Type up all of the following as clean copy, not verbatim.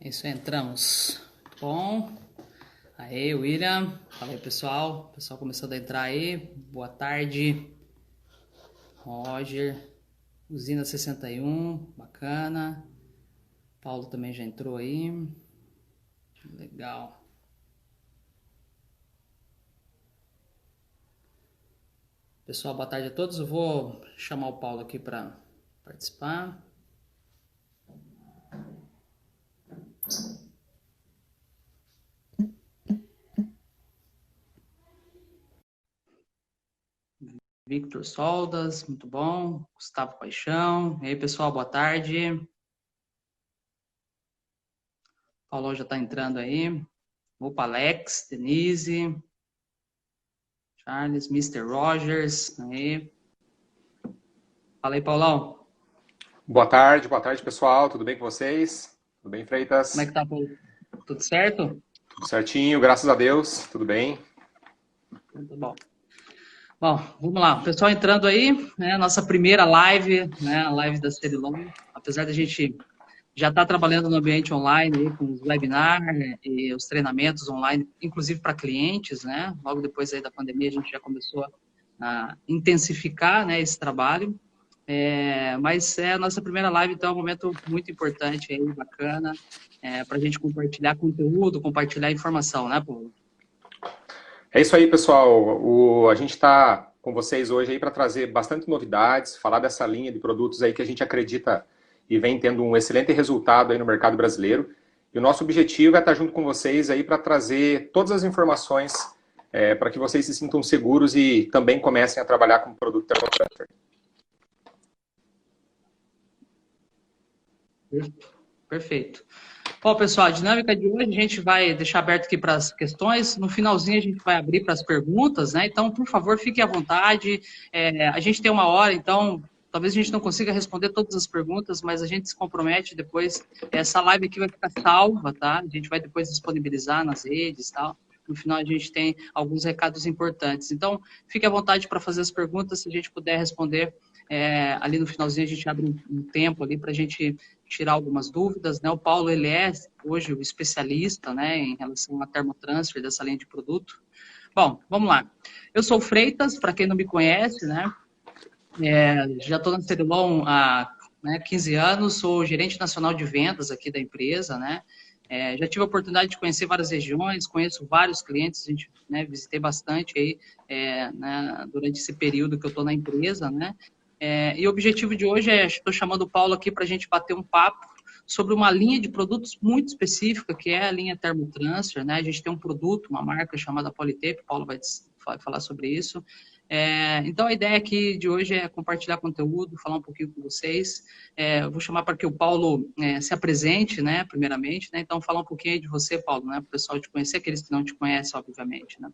Isso, entramos. Bom. Aí, William. Fala aí, pessoal. O pessoal começando a entrar aí. Boa tarde. Roger. Usina 61. Bacana. Paulo também já entrou aí. Legal. Pessoal, boa tarde a todos. Eu vou chamar o Paulo aqui para participar. Victor Soldas, muito bom. Gustavo Paixão. E aí, pessoal, boa tarde. Paulo já está entrando aí. Opa, Alex, Denise, Charles, Mr. Rogers. Aí. Fala aí, Paulão. Boa tarde, pessoal. Tudo bem com vocês? Tudo bem, Como é Freitas? que tá, Paulo? Tudo certo? Tudo certinho, graças a Deus. Tudo bem? Muito bom. Bom, vamos lá. O pessoal entrando aí, né? Nossa primeira live, né? A live da Serilon. Apesar da gente já estar trabalhando no ambiente online aí, com os webinars, né, e os treinamentos online, inclusive para clientes, né? Logo depois aí da pandemia a gente já começou a intensificar, né, esse trabalho. Mas é a nossa primeira live, então é um momento muito importante aí, bacana, para a gente compartilhar conteúdo, compartilhar informação, né, Paulo? É isso aí, pessoal. A gente está com vocês hoje aí para trazer bastante novidades, falar dessa linha de produtos aí que a gente acredita e vem tendo um excelente resultado aí no mercado brasileiro. E o nosso objetivo é estar junto com vocês aí para trazer todas as informações para que vocês se sintam seguros e também comecem a trabalhar com o produto ThermoTransfer. Perfeito. Bom, pessoal, a dinâmica de hoje a gente vai deixar aberto aqui para as questões. No finalzinho a gente vai abrir para as perguntas, né? Então, por favor, fique à vontade. A gente tem uma hora, então talvez a gente não consiga responder todas as perguntas, mas a gente se compromete depois. Essa live aqui vai ficar salva, tá? A gente vai depois disponibilizar nas redes e tal. No final a gente tem alguns recados importantes. Então, fique à vontade para fazer as perguntas. Se a gente puder responder ali no finalzinho, a gente abre um tempo ali para a gente tirar algumas dúvidas, né? O Paulo, ele é hoje o especialista, né, em relação a termotransfer dessa linha de produto. Bom, vamos lá. Eu sou o Freitas, para quem não me conhece, né, já estou na Serilon há 15 anos, sou gerente nacional de vendas aqui da empresa, né, já tive a oportunidade de conhecer várias regiões, conheço vários clientes, a gente, né, visitei bastante aí, né, durante esse período que eu estou na empresa, né, e o objetivo de hoje estou chamando o Paulo aqui para a gente bater um papo sobre uma linha de produtos muito específica, que é a linha Thermotransfer, né? A gente tem um produto, uma marca chamada Polytape, o Paulo vai falar sobre isso. Então, a ideia aqui de hoje é compartilhar conteúdo, falar um pouquinho com vocês. Eu vou chamar para que o Paulo se apresente, né, primeiramente, né? Então, falar um pouquinho aí de você, Paulo, né, para o pessoal te conhecer, aqueles que não te conhecem, obviamente, né?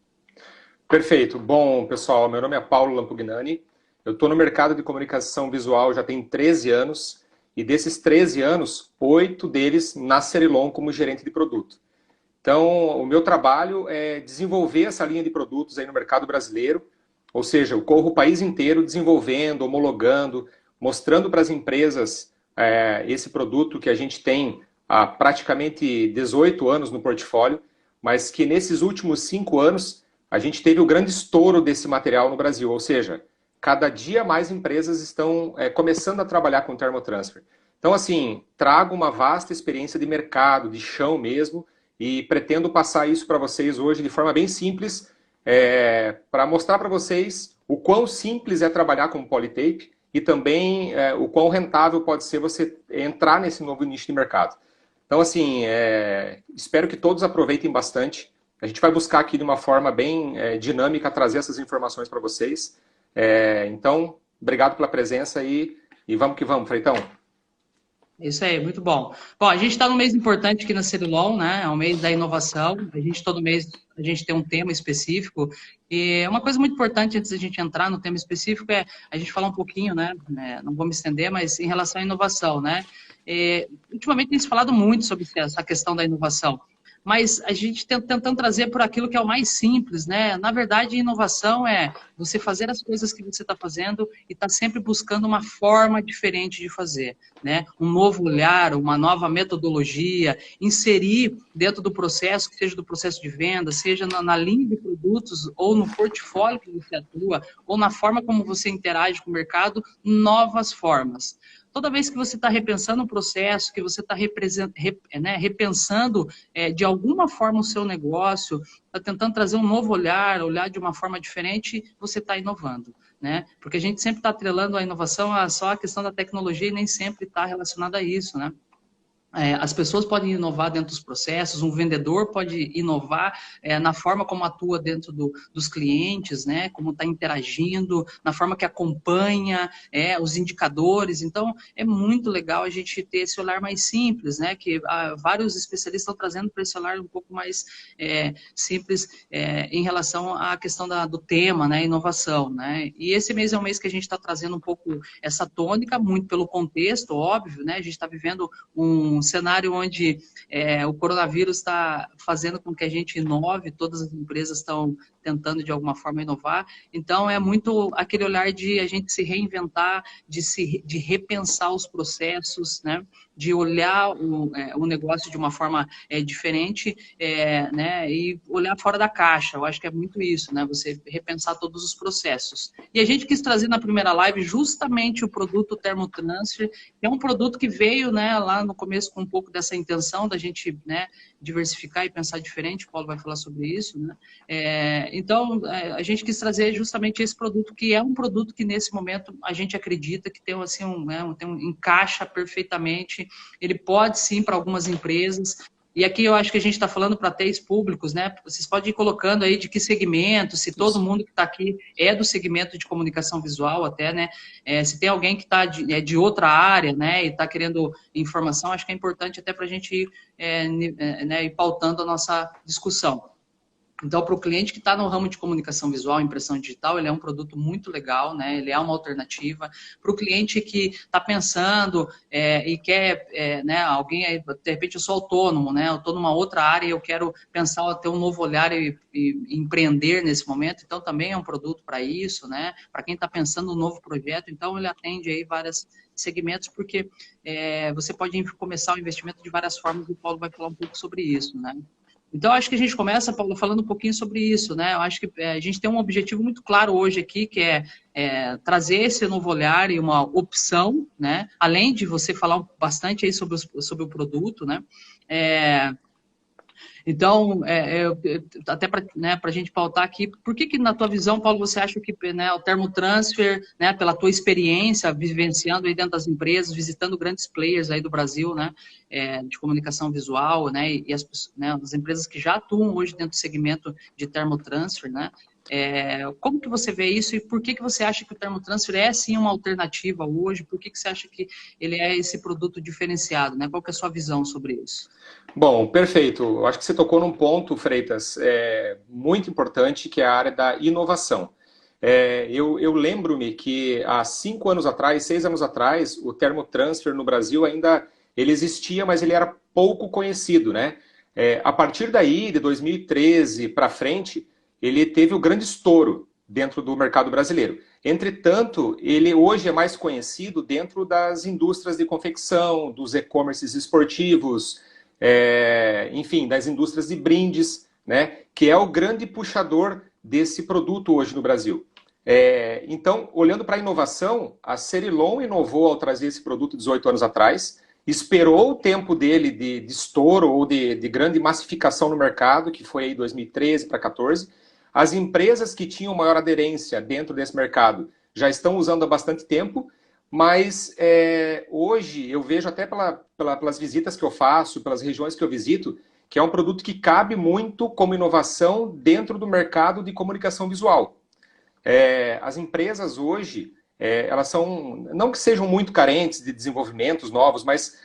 Perfeito. Bom, pessoal, meu nome é Paulo Lampugnani. Eu estou no mercado de comunicação visual já tem 13 anos e desses 13 anos, 8 deles na Serilon como gerente de produto. Então, o meu trabalho é desenvolver essa linha de produtos aí no mercado brasileiro, ou seja, eu corro o país inteiro desenvolvendo, homologando, mostrando para as empresas esse produto que a gente tem há praticamente 18 anos no portfólio, mas que nesses últimos 5 anos a gente teve o grande estouro desse material no Brasil, ou seja, cada dia mais empresas estão começando a trabalhar com Thermotransfer. Então, assim, trago uma vasta experiência de mercado, de chão mesmo, e pretendo passar isso para vocês hoje de forma bem simples, para mostrar para vocês o quão simples é trabalhar com Polytape e também o quão rentável pode ser você entrar nesse novo nicho de mercado. Então, assim, espero que todos aproveitem bastante. A gente vai buscar aqui de uma forma bem dinâmica trazer essas informações para vocês. Então, obrigado pela presença e vamos que vamos, Freitão. Isso aí, muito bom. Bom, a gente está num mês importante aqui na Serilon, né? É o mês da inovação. A gente, todo mês, a gente tem um tema específico. E uma coisa muito importante antes da gente entrar no tema específico é a gente falar um pouquinho, né? Não vou me estender, mas em relação à inovação, né? Ultimamente tem se falado muito sobre essa questão da inovação. mas a gente tentando trazer por aquilo que é o mais simples, né? Na verdade, inovação é você fazer as coisas que você está fazendo e está sempre buscando uma forma diferente de fazer, né? Um novo olhar, uma nova metodologia, inserir dentro do processo, seja do processo de venda, seja na linha de produtos ou no portfólio que você atua, ou na forma como você interage com o mercado, novas formas. Toda vez que você está repensando o processo, que você está repensando de alguma forma o seu negócio, está tentando trazer um novo olhar, olhar de uma forma diferente, você está inovando, né? Porque a gente sempre está atrelando a inovação a só a questão da tecnologia e nem sempre está relacionada a isso, né? As pessoas podem inovar dentro dos processos, um vendedor pode inovar na forma como atua dentro dos clientes, né? Como está interagindo, na forma que acompanha os indicadores. Então, é muito legal a gente ter esse olhar mais simples, né? Que vários especialistas estão trazendo para esse olhar um pouco mais simples em relação à questão do tema, né? Inovação, né? E esse mês é um mês que a gente está trazendo um pouco essa tônica, muito pelo contexto, óbvio, né? A gente está vivendo um cenário onde o coronavírus está fazendo com que a gente inove, todas as empresas estão tentando de alguma forma inovar, então é muito aquele olhar de a gente se reinventar, de repensar os processos, né? De olhar o negócio de uma forma diferente, né? E olhar fora da caixa, eu acho que é muito isso, né? Você repensar todos os processos. E a gente quis trazer na primeira live justamente o produto Thermotransfer, que é um produto que veio, né, lá no começo com um pouco dessa intenção da gente, né, diversificar e pensar diferente, o Paulo vai falar sobre isso, né? Então, a gente quis trazer justamente esse produto, que é um produto que nesse momento a gente acredita que tem, assim, encaixa perfeitamente, ele pode sim para algumas empresas. E aqui eu acho que a gente está falando para três públicos, né? Vocês podem ir colocando aí de que segmento, se todo mundo que está aqui é do segmento de comunicação visual até, né? Se tem alguém que está de outra área, né? E está querendo informação, acho que é importante até para a gente ir, ir pautando a nossa discussão. Então, para o cliente que está no ramo de comunicação visual, impressão digital, ele é um produto muito legal, né? Ele é uma alternativa. Para o cliente que está pensando e quer, né, alguém, de repente eu sou autônomo, né? Eu estou numa outra área e eu quero pensar, ter um novo olhar e empreender nesse momento, então também é um produto para isso, né? Para quem está pensando um novo projeto, então ele atende aí vários segmentos, porque você pode começar o investimento de várias formas, e o Paulo vai falar um pouco sobre isso, né? Então, acho que a gente começa, Paulo, falando um pouquinho sobre isso, né? Eu acho que a gente tem um objetivo muito claro hoje aqui, que é trazer esse novo olhar e uma opção, né? Além de você falar bastante aí sobre o produto, né? Então, até para, né, a gente pautar aqui, por que na tua visão, Paulo, você acha que, né, o Thermotransfer, né, pela tua experiência, vivenciando aí dentro das empresas, visitando grandes players aí do Brasil, né, de comunicação visual, né, e as empresas que já atuam hoje dentro do segmento de Thermotransfer, né, como que você vê isso e por que você acha que o Thermotransfer é sim uma alternativa hoje? Por que você acha que ele é esse produto diferenciado, né? Qual que é a sua visão sobre isso? Bom, perfeito. Eu acho que você tocou num ponto, Freitas, muito importante, que é a área da inovação. Eu lembro-me que há 5 anos atrás, 6 anos atrás, o Thermotransfer no Brasil ainda ele existia, mas ele era pouco conhecido, né? A partir daí, de 2013 para frente, ele teve o grande estouro dentro do mercado brasileiro. Entretanto, ele hoje é mais conhecido dentro das indústrias de confecção, dos e-commerces esportivos, enfim, das indústrias de brindes, né, que é o grande puxador desse produto hoje no Brasil. Então, olhando para a inovação, a Cerilon inovou ao trazer esse produto 18 anos atrás, esperou o tempo dele de estouro ou de grande massificação no mercado, que foi aí 2013 para 2014. As empresas que tinham maior aderência dentro desse mercado já estão usando há bastante tempo, mas hoje eu vejo até pelas visitas que eu faço, pelas regiões que eu visito, que é um produto que cabe muito como inovação dentro do mercado de comunicação visual. As empresas hoje, elas são, não que sejam muito carentes de desenvolvimentos novos, mas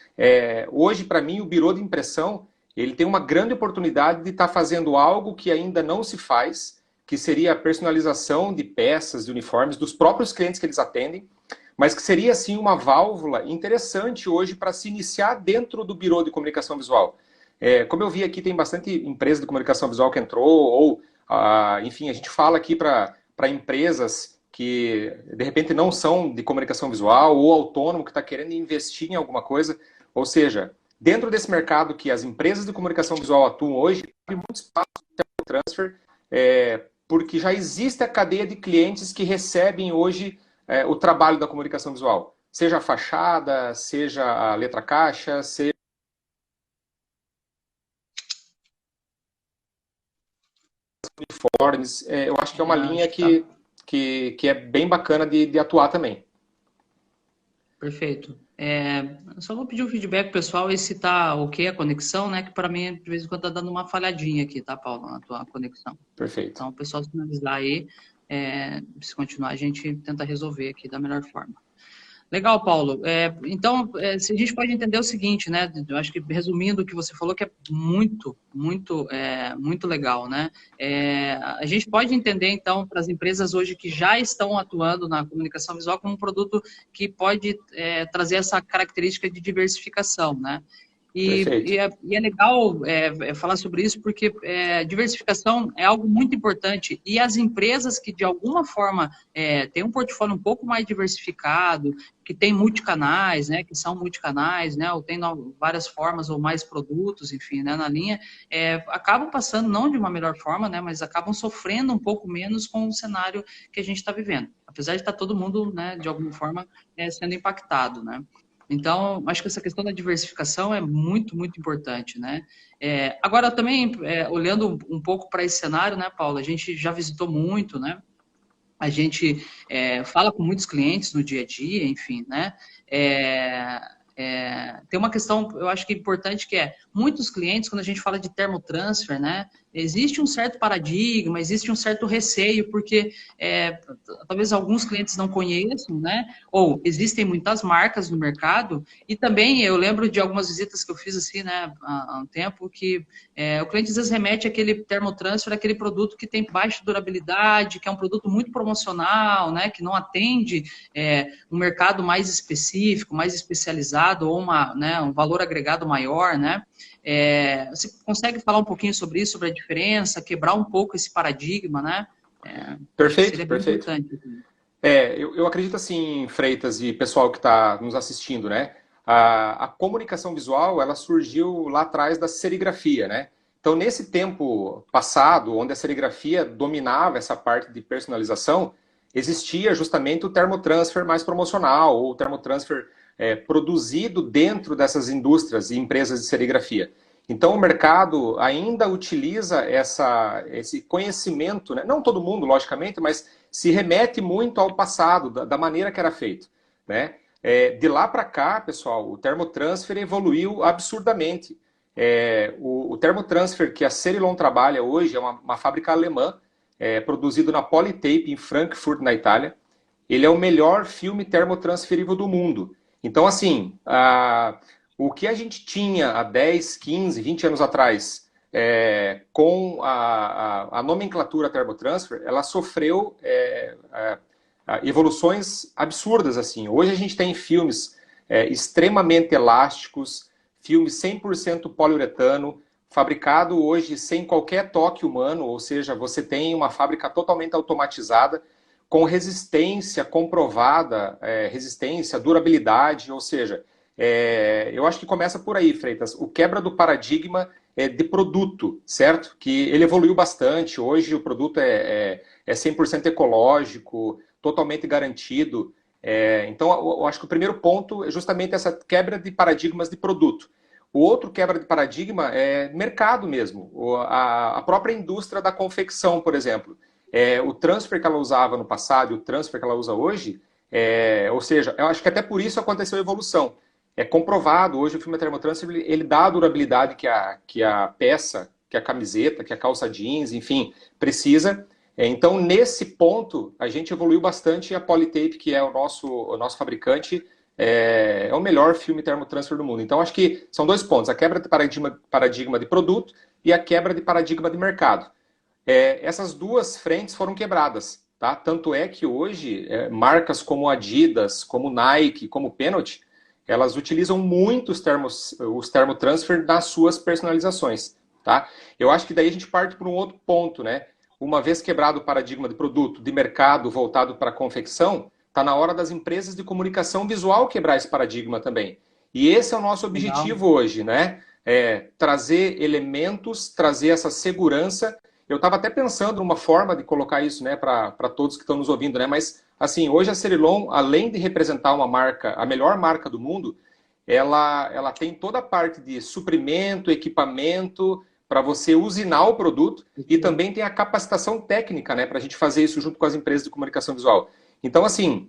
hoje, para mim, o birô de impressão, ele tem uma grande oportunidade de estar fazendo algo que ainda não se faz, que seria a personalização de peças, de uniformes, dos próprios clientes que eles atendem, mas que seria, assim, uma válvula interessante hoje para se iniciar dentro do birô de comunicação visual. Como eu vi aqui, tem bastante empresa de comunicação visual que entrou, ou, enfim, a gente fala aqui para empresas que, de repente, não são de comunicação visual, ou autônomo que está querendo investir em alguma coisa. Ou seja, dentro desse mercado que as empresas de comunicação visual atuam hoje, tem muito espaço de transfer, porque já existe a cadeia de clientes que recebem hoje o trabalho da comunicação visual. Seja a fachada, seja a letra caixa, seja uniformes. Eu acho que é uma linha Acho que tá que é bem bacana de atuar também. perfeito. Eu só vou pedir um feedback pessoal e se tá ok a conexão, né? Que para mim, de vez em quando, tá dando uma falhadinha aqui, tá, Paulo, na tua conexão. Perfeito. Então, o pessoal sinalizar aí, se continuar, a gente tenta resolver aqui da melhor forma. Legal, Paulo. Então, se a gente pode entender o seguinte, né? Eu acho que resumindo o que você falou, que é muito legal, né? A gente pode entender, então, para as empresas hoje que já estão atuando na comunicação visual como um produto que pode trazer essa característica de diversificação, né? E é legal falar sobre isso porque diversificação é algo muito importante e as empresas que de alguma forma têm um portfólio um pouco mais diversificado, que tem multicanais, né, que são multicanais, né, ou tem várias formas ou mais produtos, enfim, né, na linha, acabam passando não de uma melhor forma, né, mas acabam sofrendo um pouco menos com o cenário que a gente está vivendo, apesar de estar todo mundo, né, de alguma forma sendo impactado, né. Então, acho que essa questão da diversificação é muito importante, né? Agora, também, olhando um pouco para esse cenário, né, Paula, a gente já visitou muito, né? A gente fala com muitos clientes no dia a dia, enfim, né? Tem uma questão, eu acho que é importante, que muitos clientes, quando a gente fala de termotransfer, né? Existe um certo paradigma, existe um certo receio, porque talvez alguns clientes não conheçam, né? Ou existem muitas marcas no mercado, e também eu lembro de algumas visitas que eu fiz assim, né, há um tempo, que o cliente às vezes remete aquele termotransfer, aquele produto que tem baixa durabilidade, que é um produto muito promocional, né? Que não atende um mercado mais específico, mais especializado, ou um valor agregado maior, né? Você consegue falar um pouquinho sobre isso, sobre a diferença, quebrar um pouco esse paradigma, né? Perfeito, Seria bem perfeito. importante. Eu acredito assim, Freitas e pessoal que está nos assistindo, né? A comunicação visual, ela surgiu lá atrás da serigrafia, né? Então, nesse tempo passado, onde a serigrafia dominava essa parte de personalização, existia justamente o termotransfer mais promocional, ou o termotransfer produzido dentro dessas indústrias e empresas de serigrafia. Então, o mercado ainda utiliza esse conhecimento, né? Não todo mundo, logicamente, mas se remete muito ao passado, da maneira que era feito, né? De lá para cá, pessoal, o termotransfer evoluiu absurdamente. O termotransfer que a Cerilon trabalha hoje é uma fábrica alemã, produzido na Polytape, em Frankfurt, na Itália. Ele é o melhor filme termotransferível do mundo. Então, assim, o que a gente tinha há 10, 15, 20 anos atrás com a nomenclatura termotransfer, ela sofreu evoluções absurdas, assim. Hoje a gente tem filmes extremamente elásticos, filmes 100% poliuretano, fabricado hoje sem qualquer toque humano, ou seja, você tem uma fábrica totalmente automatizada, com resistência comprovada, resistência, durabilidade, ou seja, eu acho que começa por aí, Freitas, o quebra do paradigma de produto, certo? Que ele evoluiu bastante, hoje o produto é 100% ecológico, totalmente garantido. Então, eu acho que o primeiro ponto é justamente essa quebra de paradigmas de produto. O outro quebra de paradigma é mercado mesmo, a própria indústria da confecção, por exemplo. O transfer que ela usava no passado e o transfer que ela usa hoje, ou seja, eu acho que até por isso aconteceu a evolução. É comprovado, hoje o filme termotransfer, ele dá a durabilidade que a peça, que a camiseta, que a calça jeans, enfim, precisa. Então, nesse ponto, a gente evoluiu bastante e a Polytape, que é o nosso fabricante, é o melhor filme termotransfer do mundo. Então, acho que são dois pontos, a quebra de paradigma de produto e a quebra de paradigma de mercado. Essas duas frentes foram quebradas, tá? Tanto é que hoje, marcas como Adidas, como Nike, como Penalty, elas utilizam muito os termotransfer nas suas personalizações, tá? Eu acho que daí a gente parte para um outro ponto, né? Uma vez quebrado o paradigma de produto, de mercado voltado para a confecção, está na hora das empresas de comunicação visual quebrar esse paradigma também. E esse é o nosso Legal. objetivo hoje, né? Trazer elementos, trazer essa segurança. Eu estava até pensando numa forma de colocar isso, né, para todos que estão nos ouvindo, né? Mas assim, hoje a Cerilon, além de representar uma marca, a melhor marca do mundo, ela tem toda a parte de suprimento, equipamento, para você usinar o produto e também tem a capacitação técnica, né, para a gente fazer isso junto com as empresas de comunicação visual. Então, assim,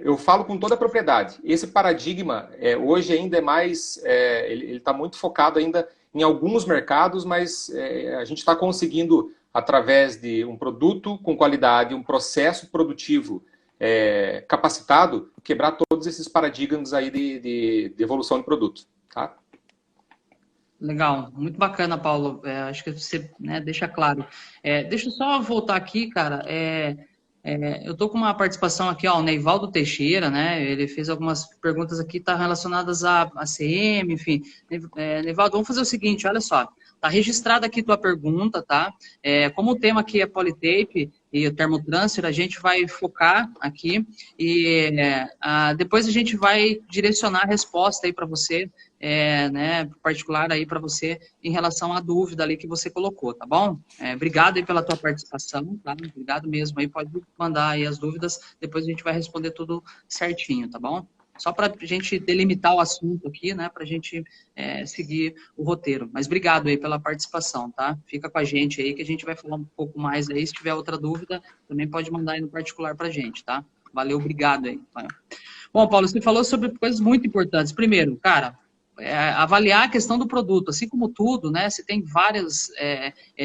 eu falo com toda a propriedade. Esse paradigma hoje ainda é mais, ele está muito focado ainda em alguns mercados, mas a gente está conseguindo, através de um produto com qualidade, um processo produtivo capacitado, quebrar todos esses paradigmas aí de evolução de produto. Tá? Legal, muito bacana, Paulo. Acho que você, né, deixa claro. Deixa eu só voltar aqui, cara. Eu estou com uma participação aqui, ó, o Neivaldo Teixeira, né? Ele fez algumas perguntas aqui, tá relacionadas à CM, enfim. Neivaldo, vamos fazer o seguinte, olha só. Tá registrada aqui tua pergunta, tá? Como o tema aqui é Polytape e o termotransfer, a gente vai focar aqui e depois a gente vai direcionar a resposta aí para você, né, particular aí para você em relação à dúvida ali que você colocou, tá bom? Obrigado aí pela tua participação, tá? Obrigado mesmo aí, pode mandar aí as dúvidas, depois a gente vai responder tudo certinho, tá bom? Só para a gente delimitar o assunto aqui, né, para a gente seguir o roteiro. Mas obrigado aí pela participação, tá? Fica com a gente aí que a gente vai falar um pouco mais aí. Se tiver outra dúvida, também pode mandar aí no particular para a gente, tá? Valeu, obrigado aí. Bom, Paulo, você falou sobre coisas muito importantes. Primeiro, cara, avaliar a questão do produto, assim como tudo, né? Você tem vários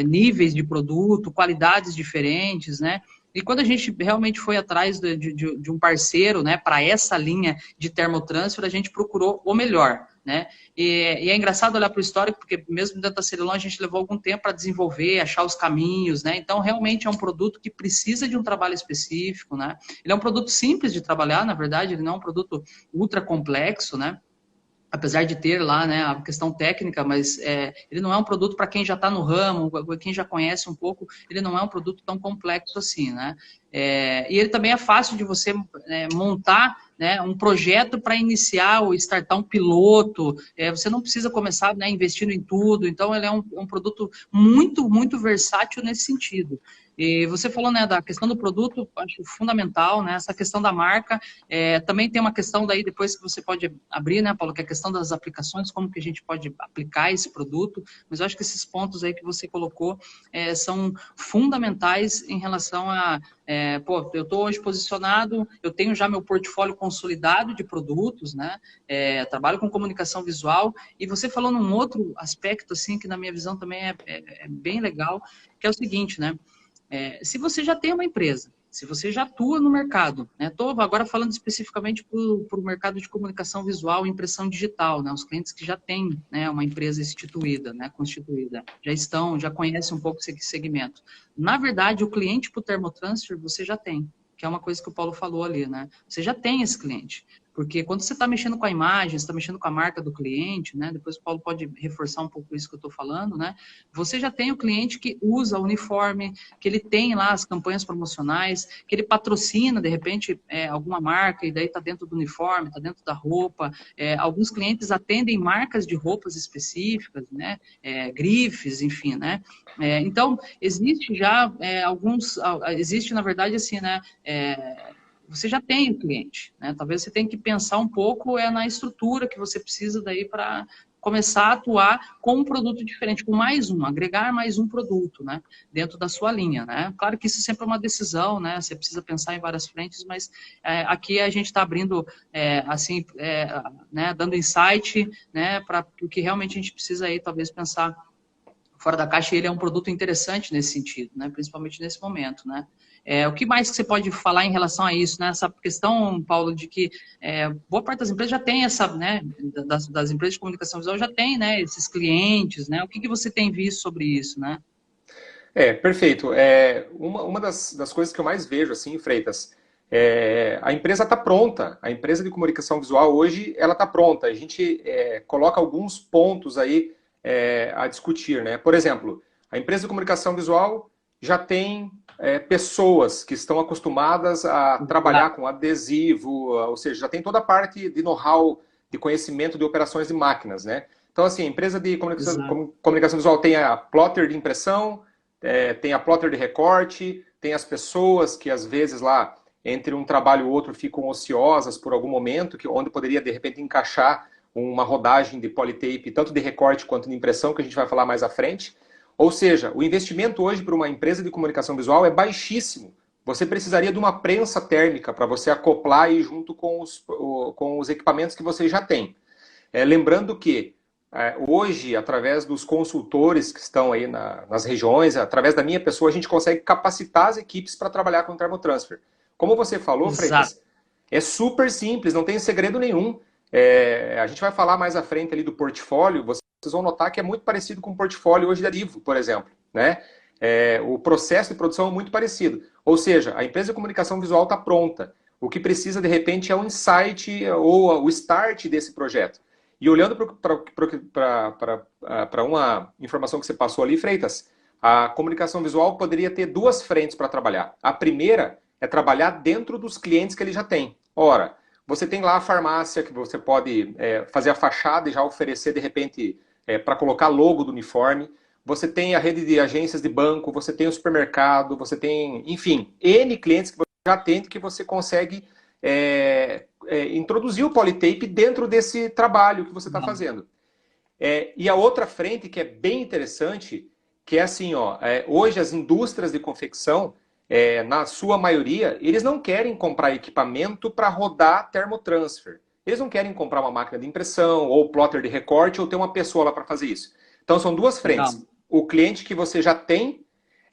níveis de produto, qualidades diferentes, né? E quando a gente realmente foi atrás de um parceiro, né, para essa linha de termotransfer, a gente procurou o melhor, né? E é engraçado olhar para o histórico, porque mesmo dentro da Cerilon a gente levou algum tempo para desenvolver, achar os caminhos, né? Então, realmente é um produto que precisa de um trabalho específico, né? Ele é um produto simples de trabalhar, na verdade, ele não é um produto ultra complexo, né? Apesar de ter lá, né, a questão técnica, mas ele não é um produto para quem já está no ramo, quem já conhece um pouco, ele não é um produto tão complexo assim, né? E ele também é fácil de você montar, né, um projeto para iniciar ou startar um piloto. Você não precisa começar, né, investindo em tudo. Então, ele é um produto muito, muito versátil nesse sentido. E você falou, né, da questão do produto, acho fundamental, né, essa questão da marca. Também tem uma questão daí, depois que você pode abrir, né, Paulo, que é a questão das aplicações, como que a gente pode aplicar esse produto. Mas eu acho que esses pontos aí que você colocou são fundamentais em relação a eu estou hoje posicionado, eu tenho já meu portfólio consolidado de produtos, né? Trabalho com comunicação visual, e você falou num outro aspecto, assim, que na minha visão também é bem legal, que é o seguinte, né? Se você já tem uma empresa, se você já atua no mercado, né? Estou agora falando especificamente para o mercado de comunicação visual e impressão digital, né? Os clientes que já têm, né, uma empresa instituída, né, constituída, já conhecem um pouco esse segmento. Na verdade, o cliente para o termotransfer você já tem, que é uma coisa que o Paulo falou ali, né? Você já tem esse cliente. Porque quando você está mexendo com a imagem, você está mexendo com a marca do cliente, né? Depois o Paulo pode reforçar um pouco isso que eu estou falando, né? Você já tem o cliente que usa o uniforme, que ele tem lá as campanhas promocionais, que ele patrocina, de repente, alguma marca, e daí está dentro do uniforme, está dentro da roupa. Alguns clientes atendem marcas de roupas específicas, né? Grifes, enfim, né? Então, existe já existe, na verdade, assim, né? Você já tem o cliente, né? Talvez você tenha que pensar um pouco na estrutura que você precisa daí para começar a atuar com um produto diferente, com agregar mais um produto, né? Dentro da sua linha, né? Claro que isso sempre é uma decisão, né? Você precisa pensar em várias frentes, mas aqui a gente está abrindo, né? Dando insight, né? Para o que realmente a gente precisa aí, talvez, pensar fora da caixa, e ele é um produto interessante nesse sentido, né? Principalmente nesse momento, né? O que mais que você pode falar em relação a isso, né? Essa questão, Paulo, de que boa parte das empresas já tem essa, né? Das empresas de comunicação visual já tem, né? Esses clientes, né? O que você tem visto sobre isso, né? Perfeito. Uma das coisas que eu mais vejo, assim, Freitas, A empresa está pronta. A empresa de comunicação visual hoje, ela está pronta. A gente coloca alguns pontos aí a discutir, né? Por exemplo, a empresa de comunicação visual já tem pessoas que estão acostumadas a trabalhar com adesivo, ou seja, já tem toda a parte de know-how, de conhecimento de operações de máquinas, né? Então, assim, a empresa de comunicação visual tem a plotter de impressão, tem a plotter de recorte, tem as pessoas que às vezes lá, entre um trabalho e outro, ficam ociosas por algum momento, onde poderia de repente encaixar uma rodagem de polytape, tanto de recorte quanto de impressão, que a gente vai falar mais à frente. Ou seja, o investimento hoje para uma empresa de comunicação visual é baixíssimo. Você precisaria de uma prensa térmica para você acoplar aí junto com os equipamentos que você já tem. Lembrando que hoje, através dos consultores que estão aí nas regiões, através da minha pessoa, a gente consegue capacitar as equipes para trabalhar com Thermotransfer. Como você falou, Freitas, é super simples, não tem segredo nenhum. A gente vai falar mais à frente ali do portfólio, vocês vão notar que é muito parecido com o portfólio hoje da Livo, por exemplo, né? O processo de produção é muito parecido. Ou seja, a empresa de comunicação visual está pronta. O que precisa, de repente, é um insight ou o start desse projeto. E olhando para uma informação que você passou ali, Freitas, a comunicação visual poderia ter duas frentes para trabalhar. A primeira é trabalhar dentro dos clientes que ele já tem. Ora, você tem lá a farmácia que você pode fazer a fachada e já oferecer, de repente, para colocar logo do uniforme. Você tem a rede de agências de banco, você tem o supermercado, você tem, enfim, N clientes que você já atende que você consegue introduzir o polytape dentro desse trabalho que você está fazendo. E a outra frente que é bem interessante, que é assim, hoje as indústrias de confecção, na sua maioria, eles não querem comprar equipamento para rodar Thermotransfer. Eles não querem comprar uma máquina de impressão, ou plotter de recorte, ou ter uma pessoa lá para fazer isso. Então são duas frentes. Legal. O cliente que você já tem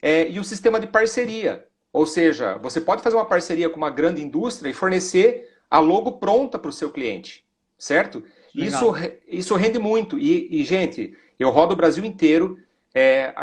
e o sistema de parceria. Ou seja, você pode fazer uma parceria com uma grande indústria e fornecer a logo pronta para o seu cliente. Certo? Isso rende muito. E, gente, eu rodo o Brasil inteiro.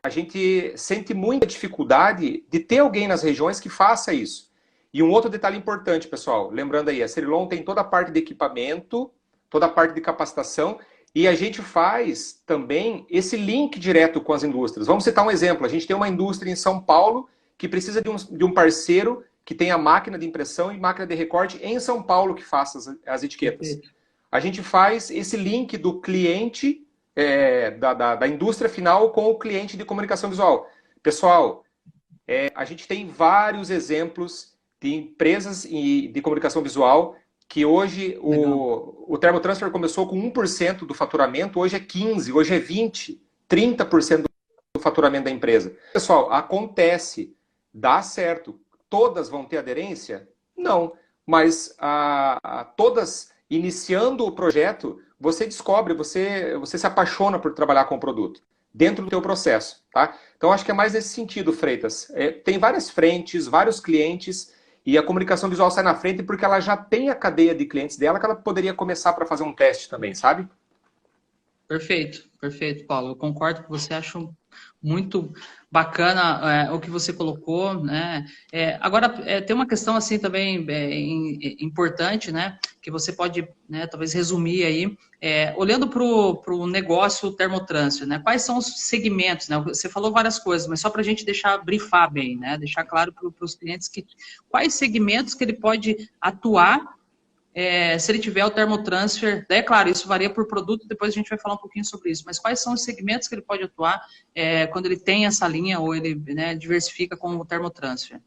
A gente sente muita dificuldade de ter alguém nas regiões que faça isso. E um outro detalhe importante, pessoal, lembrando aí, a Cerilon tem toda a parte de equipamento, toda a parte de capacitação, e a gente faz também esse link direto com as indústrias. Vamos citar um exemplo, a gente tem uma indústria em São Paulo que precisa de um parceiro que tenha máquina de impressão e máquina de recorte em São Paulo que faça as etiquetas. A gente faz esse link do cliente da indústria final com o cliente de comunicação visual. Pessoal, a gente tem vários exemplos de empresas de comunicação visual que hoje o Thermotransfer começou com 1% do faturamento, hoje é 15%, hoje é 20%, 30% do faturamento da empresa. Pessoal, acontece, dá certo. Todas vão ter aderência? Não, mas todas iniciando o projeto, você descobre, você se apaixona por trabalhar com o produto, dentro do teu processo, tá? Então, acho que é mais nesse sentido, Freitas. Tem várias frentes, vários clientes, e a comunicação visual sai na frente porque ela já tem a cadeia de clientes dela que ela poderia começar para fazer um teste também, sabe? Perfeito, Paulo. Eu concordo com você, acho muito bacana o que você colocou, né? Agora, tem uma questão assim também importante, né? Que você pode, né, talvez resumir aí, olhando para o negócio Thermotransfer, né? Quais são os segmentos, né? Você falou várias coisas, mas só para a gente brifar bem, né? Deixar claro para os clientes quais segmentos que ele pode atuar se ele tiver o Thermotransfer. É claro, isso varia por produto, depois a gente vai falar um pouquinho sobre isso, mas quais são os segmentos que ele pode atuar quando ele tem essa linha ou ele, né, diversifica com o Thermotransfer?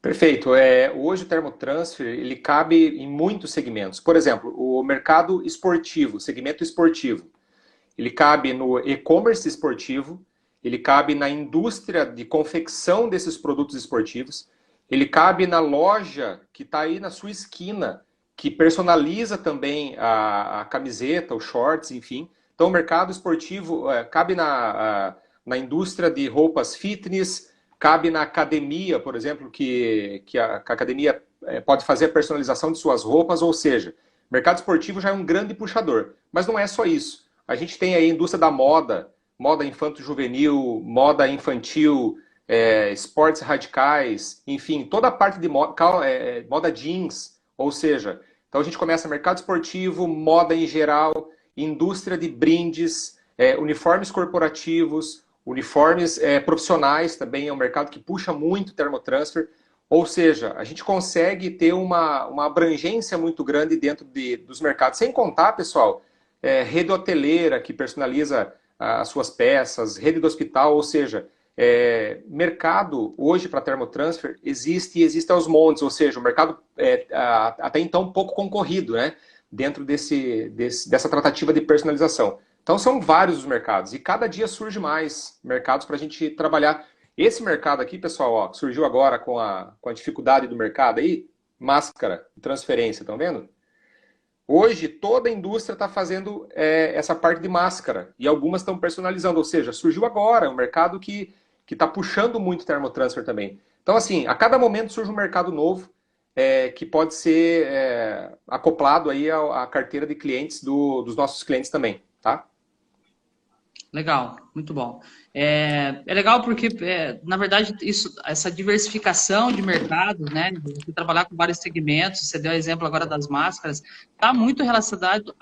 Perfeito. Hoje o Thermotransfer, ele cabe em muitos segmentos. Por exemplo, o mercado esportivo, segmento esportivo, ele cabe no e-commerce esportivo, ele cabe na indústria de confecção desses produtos esportivos, ele cabe na loja que está aí na sua esquina, que personaliza também a camiseta, os shorts, enfim. Então, o mercado esportivo cabe na indústria de roupas fitness, cabe na academia, por exemplo, que a academia pode fazer a personalização de suas roupas, ou seja, o mercado esportivo já é um grande puxador. Mas não é só isso. A gente tem aí a indústria da moda, moda infanto-juvenil, moda infantil, esportes radicais, enfim, toda a parte de moda jeans, ou seja, então a gente começa mercado esportivo, moda em geral, indústria de brindes, uniformes corporativos, uniformes profissionais também, é um mercado que puxa muito termotransfer, ou seja, a gente consegue ter uma abrangência muito grande dentro dos mercados, sem contar, pessoal, rede hoteleira que personaliza as suas peças, rede do hospital, ou seja, mercado hoje para termotransfer existe aos montes, ou seja, o mercado até então pouco concorrido, né? Dentro dessa tratativa de personalização. Então são vários os mercados e cada dia surge mais mercados para a gente trabalhar. Esse mercado aqui, pessoal, ó, surgiu agora com a dificuldade do mercado aí, máscara, transferência, estão vendo? Hoje, toda a indústria está fazendo essa parte de máscara e algumas estão personalizando, ou seja, surgiu agora um mercado que está puxando muito termotransfer também. Então, assim, a cada momento surge um mercado novo que pode ser acoplado aí à carteira de clientes dos nossos clientes também, tá? Legal, muito bom. É legal porque, na verdade, essa diversificação de mercados, né, de trabalhar com vários segmentos, você deu o exemplo agora das máscaras, está muito relacionado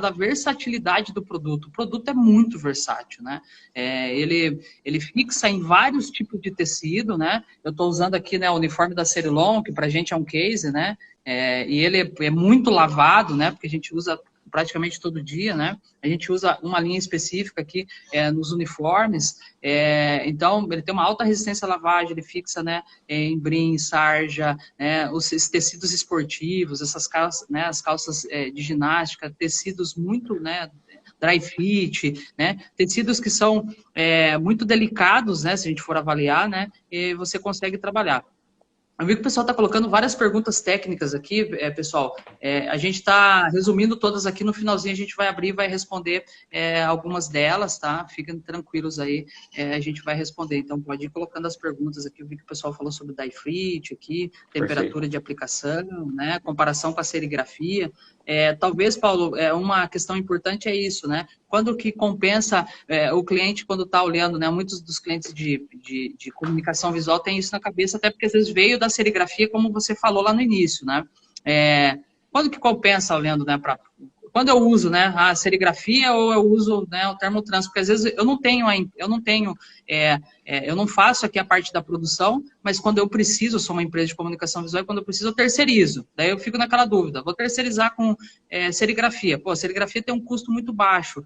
à versatilidade do produto. O produto é muito versátil, né? Ele fixa em vários tipos de tecido, né? Eu estou usando aqui, né, o uniforme da Cerilon, que para a gente é um case, né? E ele é muito lavado, né? Porque a gente usa praticamente todo dia, né? A gente usa uma linha específica aqui nos uniformes, então ele tem uma alta resistência à lavagem, ele fixa, né, em brim, sarja, os tecidos esportivos, essas calças, né, as calças de ginástica, tecidos muito, né, dry fit, né, tecidos que são muito delicados, né, se a gente for avaliar, né, e você consegue trabalhar. Eu vi que o pessoal está colocando várias perguntas técnicas aqui, pessoal. A gente está resumindo todas aqui, no finalzinho a gente vai abrir e vai responder algumas delas, tá? Fiquem tranquilos aí, a gente vai responder. Então, pode ir colocando as perguntas aqui. Eu vi que o pessoal falou sobre dye fit aqui, temperatura Perfeito. De aplicação, né? Comparação com a serigrafia. Talvez, Paulo, uma questão importante é isso, né? Quando que compensa o cliente quando está olhando, né? Muitos dos clientes de comunicação visual têm isso na cabeça, até porque às vezes veio da serigrafia, como você falou lá no início, né? Quando que compensa olhando, né? Quando eu uso, né, a serigrafia ou eu uso, né, o termotrans, porque às vezes eu não faço aqui a parte da produção, mas quando eu preciso, eu sou uma empresa de comunicação visual, e quando eu preciso eu terceirizo. Daí eu fico naquela dúvida, vou terceirizar com serigrafia. Pô, a serigrafia tem um custo muito baixo,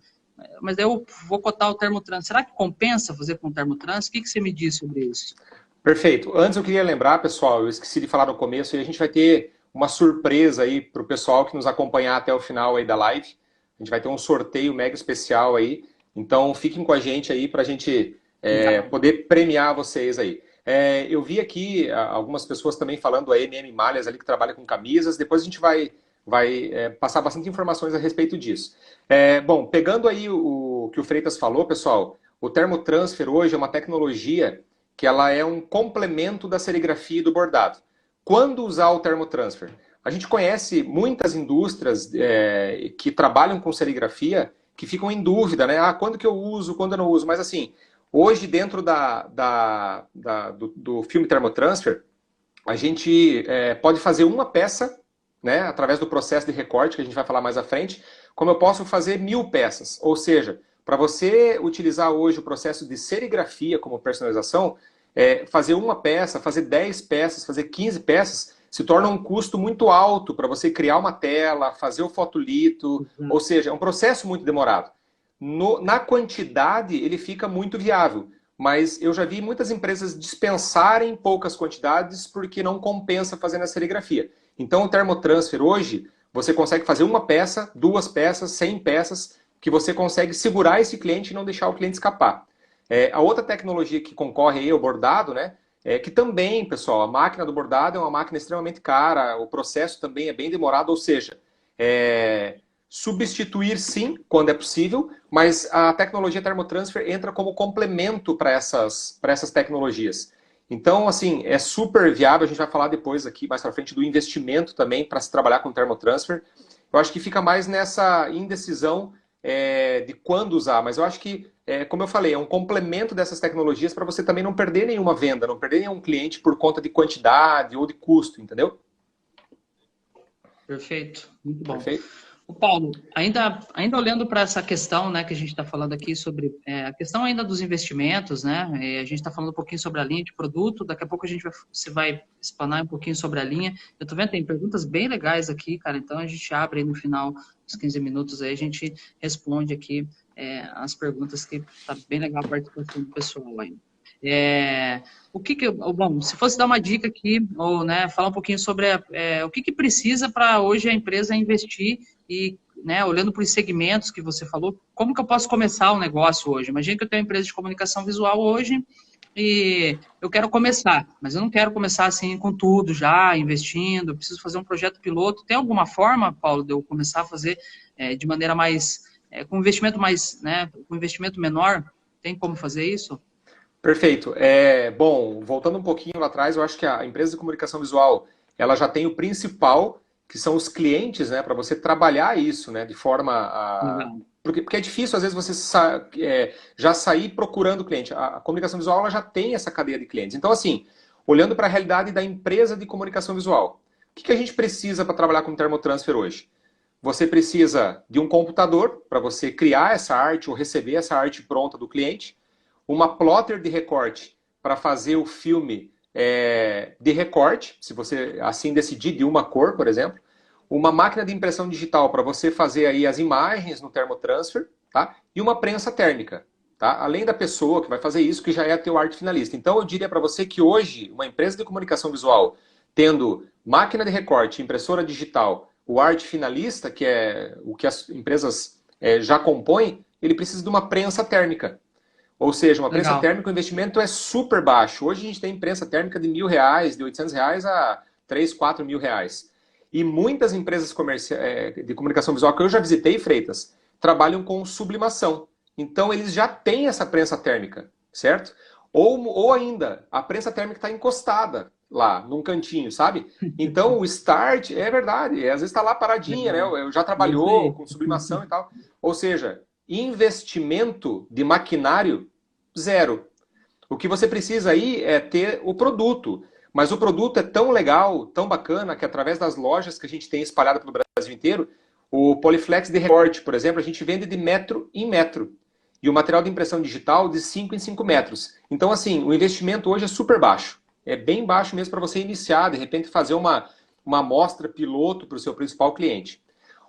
mas daí eu vou cotar o termotrans. Será que compensa fazer com o termotrans? O que você me diz sobre isso? Perfeito. Antes eu queria lembrar, pessoal, eu esqueci de falar no começo, e a gente vai ter uma surpresa aí para o pessoal que nos acompanhar até o final aí da live. A gente vai ter um sorteio mega especial aí. Então, fiquem com a gente aí para a gente poder premiar vocês aí. Eu vi aqui algumas pessoas também falando a MM Malhas ali que trabalha com camisas. Depois a gente vai passar bastante informações a respeito disso. Bom, pegando aí o que o Freitas falou, pessoal, o termotransfer hoje é uma tecnologia que ela é um complemento da serigrafia e do bordado. Quando usar o termotransfer? A gente conhece muitas indústrias que trabalham com serigrafia que ficam em dúvida, né? Quando que eu uso, quando eu não uso? Mas assim, hoje dentro do filme termotransfer, a gente pode fazer uma peça, né? Através do processo de recorte, que a gente vai falar mais à frente, como eu posso fazer 1000 peças. Ou seja, para você utilizar hoje o processo de serigrafia como personalização, fazer uma peça, fazer 10 peças, fazer 15 peças, se torna um custo muito alto para você criar uma tela, fazer o fotolito, ou seja, é um processo muito demorado. Na quantidade, ele fica muito viável, mas eu já vi muitas empresas dispensarem poucas quantidades porque não compensa fazer na serigrafia. Então, o termotransfer hoje, você consegue fazer uma peça, 2 peças, 100 peças, que você consegue segurar esse cliente e não deixar o cliente escapar. A outra tecnologia que concorre aí é o bordado, né? Que também, pessoal, a máquina do bordado é uma máquina extremamente cara, o processo também é bem demorado, ou seja, substituir sim, quando é possível, mas a tecnologia termotransfer entra como complemento para essas tecnologias. Então, assim, é super viável, a gente vai falar depois aqui, mais para frente, do investimento também para se trabalhar com termotransfer. Eu acho que fica mais nessa indecisão de quando usar, mas eu acho que, como eu falei, é um complemento dessas tecnologias para você também não perder nenhuma venda, não perder nenhum cliente por conta de quantidade ou de custo, entendeu? Perfeito, muito bom. Perfeito? O Paulo, ainda olhando para essa questão, né, que a gente está falando aqui sobre a questão ainda dos investimentos, né? A gente está falando um pouquinho sobre a linha de produto, daqui a pouco você vai explanar um pouquinho sobre a linha. Eu tô vendo, tem perguntas bem legais aqui, cara, então a gente abre aí no final dos 15 minutos aí, a gente responde aqui as perguntas que tá bem legal a participação do pessoal aí. Bom, se fosse dar uma dica aqui, ou né, falar um pouquinho sobre o que precisa para hoje a empresa investir e, né, olhando para os segmentos que você falou, como que eu posso começar o negócio hoje? Imagina que eu tenho uma empresa de comunicação visual hoje e eu quero começar, mas eu não quero começar assim com tudo já, investindo, eu preciso fazer um projeto piloto. Tem alguma forma, Paulo, de eu começar a fazer de maneira mais, com investimento mais, né, com investimento menor? Tem como fazer isso? Perfeito. Bom, voltando um pouquinho lá atrás, eu acho que a empresa de comunicação visual, ela já tem o principal, que são os clientes, né, para você trabalhar isso, né, de forma a... Legal. Porque é difícil, às vezes, você já sair procurando cliente. A comunicação visual, ela já tem essa cadeia de clientes. Então, assim, olhando para a realidade da empresa de comunicação visual, o que a gente precisa para trabalhar com termotransfer hoje? Você precisa de um computador para você criar essa arte ou receber essa arte pronta do cliente, uma plotter de recorte para fazer o filme de recorte, se você assim decidir, de uma cor, por exemplo, uma máquina de impressão digital para você fazer aí as imagens no termotransfer, tá? E uma prensa térmica, tá? Além da pessoa que vai fazer isso, que já é teu arte finalista. Então eu diria para você que hoje uma empresa de comunicação visual tendo máquina de recorte, impressora digital, o arte finalista, que é o que as empresas já compõem, ele precisa de uma prensa térmica. Ou seja, uma prensa Legal. térmica, o investimento é super baixo. Hoje a gente tem prensa térmica de R$ 1.000, de R$ 800 a 3, 4 mil reais. E muitas empresas de comunicação visual que eu já visitei, Freitas, trabalham com sublimação. Então eles já têm essa prensa térmica, certo? Ou ainda, a prensa térmica está encostada lá, num cantinho, sabe? Então o start, é verdade, às vezes está lá paradinha, né? Legal. Já É isso trabalhou aí. com sublimação e tal. Ou seja, investimento de maquinário, zero. O que você precisa aí é ter o produto. Mas o produto é tão legal, tão bacana, que através das lojas que a gente tem espalhado pelo Brasil inteiro, o Poliflex de recorte, por exemplo, a gente vende de metro em metro. E o material de impressão digital de 5 em 5 metros. Então, assim, o investimento hoje é super baixo. É bem baixo mesmo para você iniciar, de repente fazer uma amostra piloto para o seu principal cliente.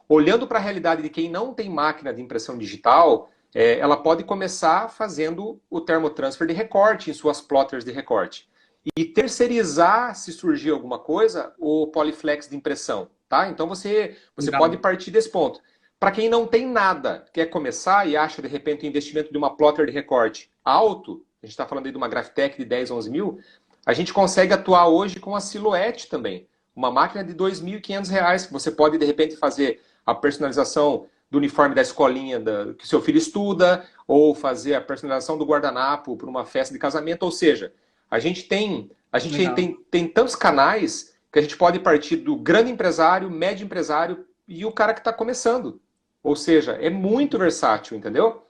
Olhando para a realidade de quem não tem máquina de impressão digital, ela pode começar fazendo o termotransfer de recorte em suas plotters de recorte. E terceirizar, se surgir alguma coisa, o Poliflex de impressão. Tá? Então você pode Legal. partir desse ponto. Para quem não tem nada, quer começar e acha de repente o investimento de uma plotter de recorte alto, a gente está falando aí de uma Graphtec de 10, 11 mil, a gente consegue atuar hoje com a Silhouette também. Uma máquina de R$ 2.500 que você pode de repente fazer a personalização do uniforme da escolinha que seu filho estuda, ou fazer a personalização do guardanapo para uma festa de casamento. Ou seja, Legal. tem tantos canais que a gente pode partir do grande empresário, médio empresário e o cara que está começando. Ou seja, é muito versátil, entendeu?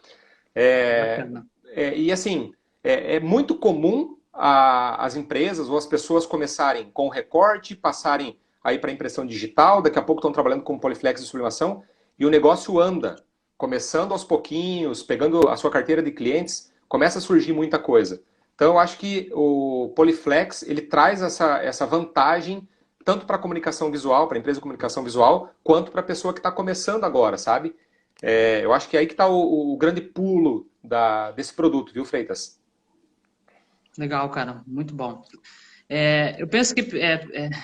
Bacana. E assim, é muito comum as empresas ou as pessoas começarem com recorte, passarem aí para impressão digital, daqui a pouco estão trabalhando com poliflex e sublimação, e o negócio anda, começando aos pouquinhos, pegando a sua carteira de clientes, começa a surgir muita coisa. Então eu acho que o Poliflex, ele traz essa vantagem tanto para a comunicação visual, para a empresa de comunicação visual, quanto para a pessoa que está começando agora, sabe? Eu acho que é aí que está o grande pulo desse produto, viu, Freitas? Legal, cara. Muito bom. Eu penso que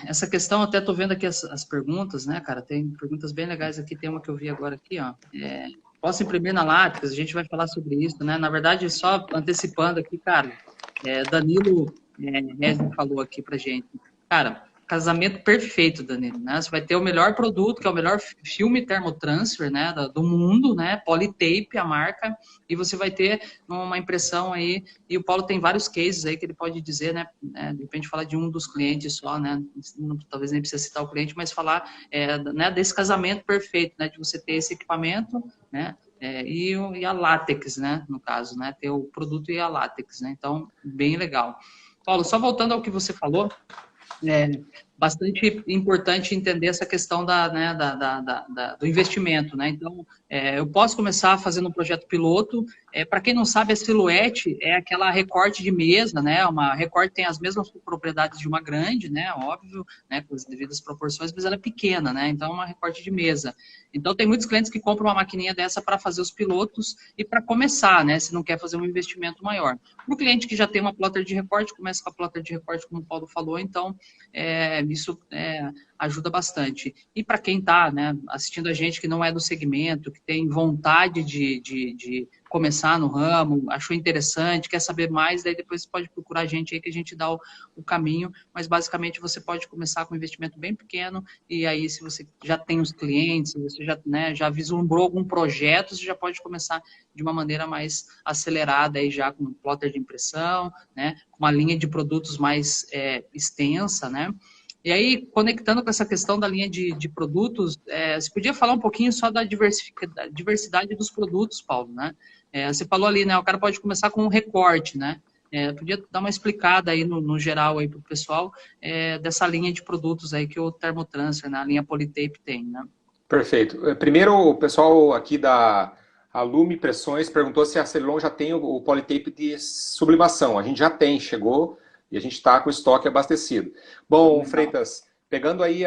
essa questão, até estou vendo aqui as perguntas, né, cara? Tem perguntas bem legais aqui. Tem uma que eu vi agora aqui, ó. Posso imprimir na látex? A gente vai falar sobre isso, né? Na verdade, só antecipando aqui, cara, Danilo Resni falou aqui pra gente. Cara, casamento perfeito, Danilo, né? Você vai ter o melhor produto, que é o melhor filme termotransfer, né, do mundo, né? Polytape, a marca, e você vai ter uma impressão aí, e o Paulo tem vários cases aí que ele pode dizer, né, de repente falar de um dos clientes só, né, talvez nem precisa citar o cliente, mas falar né, desse casamento perfeito, né, de você ter esse equipamento, né, e a látex, né, no caso, né, ter o produto e a látex, né, então, bem legal. Paulo, só voltando ao que você falou, é bastante importante entender essa questão né, do investimento, né? Então, eu posso começar fazendo um projeto piloto. Para quem não sabe, a silhuete é aquela recorte de mesa, né? Uma recorte tem as mesmas propriedades de uma grande, né? Óbvio, né? Com as devidas proporções, mas ela é pequena, né? Então, é uma recorte de mesa. Então, tem muitos clientes que compram uma maquininha dessa para fazer os pilotos e para começar, né? Se não quer fazer um investimento maior. Para o cliente que já tem uma plotter de recorte, começa com a plotter de recorte, como o Paulo falou, então isso ajuda bastante. E para quem está, né, assistindo a gente que não é do segmento, que tem vontade de começar no ramo, achou interessante, quer saber mais, daí depois você pode procurar a gente aí que a gente dá o caminho, mas basicamente você pode começar com um investimento bem pequeno e aí se você já tem os clientes, se você já, né, já vislumbrou algum projeto, você já pode começar de uma maneira mais acelerada aí já com plotter de impressão, né, com uma linha de produtos mais extensa, né? E aí, conectando com essa questão da linha de produtos, você podia falar um pouquinho só da diversidade dos produtos, Paulo, né? Você falou ali, né? O cara pode começar com um recorte, né? Podia dar uma explicada aí no geral aí para o pessoal dessa linha de produtos aí que o Thermotransfer, né? A linha Polytape tem, né? Perfeito. Primeiro, o pessoal aqui da Alume Pressões perguntou se a Cerilon já tem o Polytape de sublimação. A gente já tem, chegou e a gente está com o estoque abastecido. Bom, legal. Freitas, pegando aí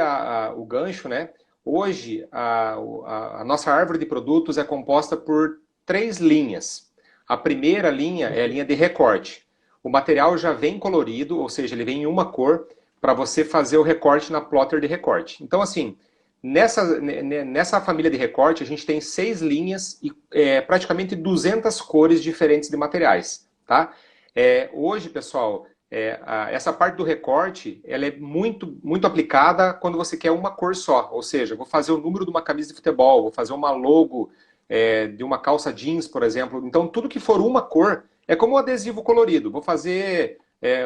o gancho, né? Hoje, a nossa árvore de produtos é composta por 3 linhas. A primeira linha é a linha de recorte. O material já vem colorido, ou seja, ele vem em uma cor para você fazer o recorte na plotter de recorte. Então, assim, nessa família de recorte, a gente tem 6 linhas e praticamente 200 cores diferentes de materiais, tá? Hoje, pessoal, essa parte do recorte, ela é muito, muito aplicada quando você quer uma cor só. Ou seja, vou fazer o número de uma camisa de futebol, vou fazer uma logo de uma calça jeans, por exemplo. Então, tudo que for uma cor é como um adesivo colorido. Vou fazer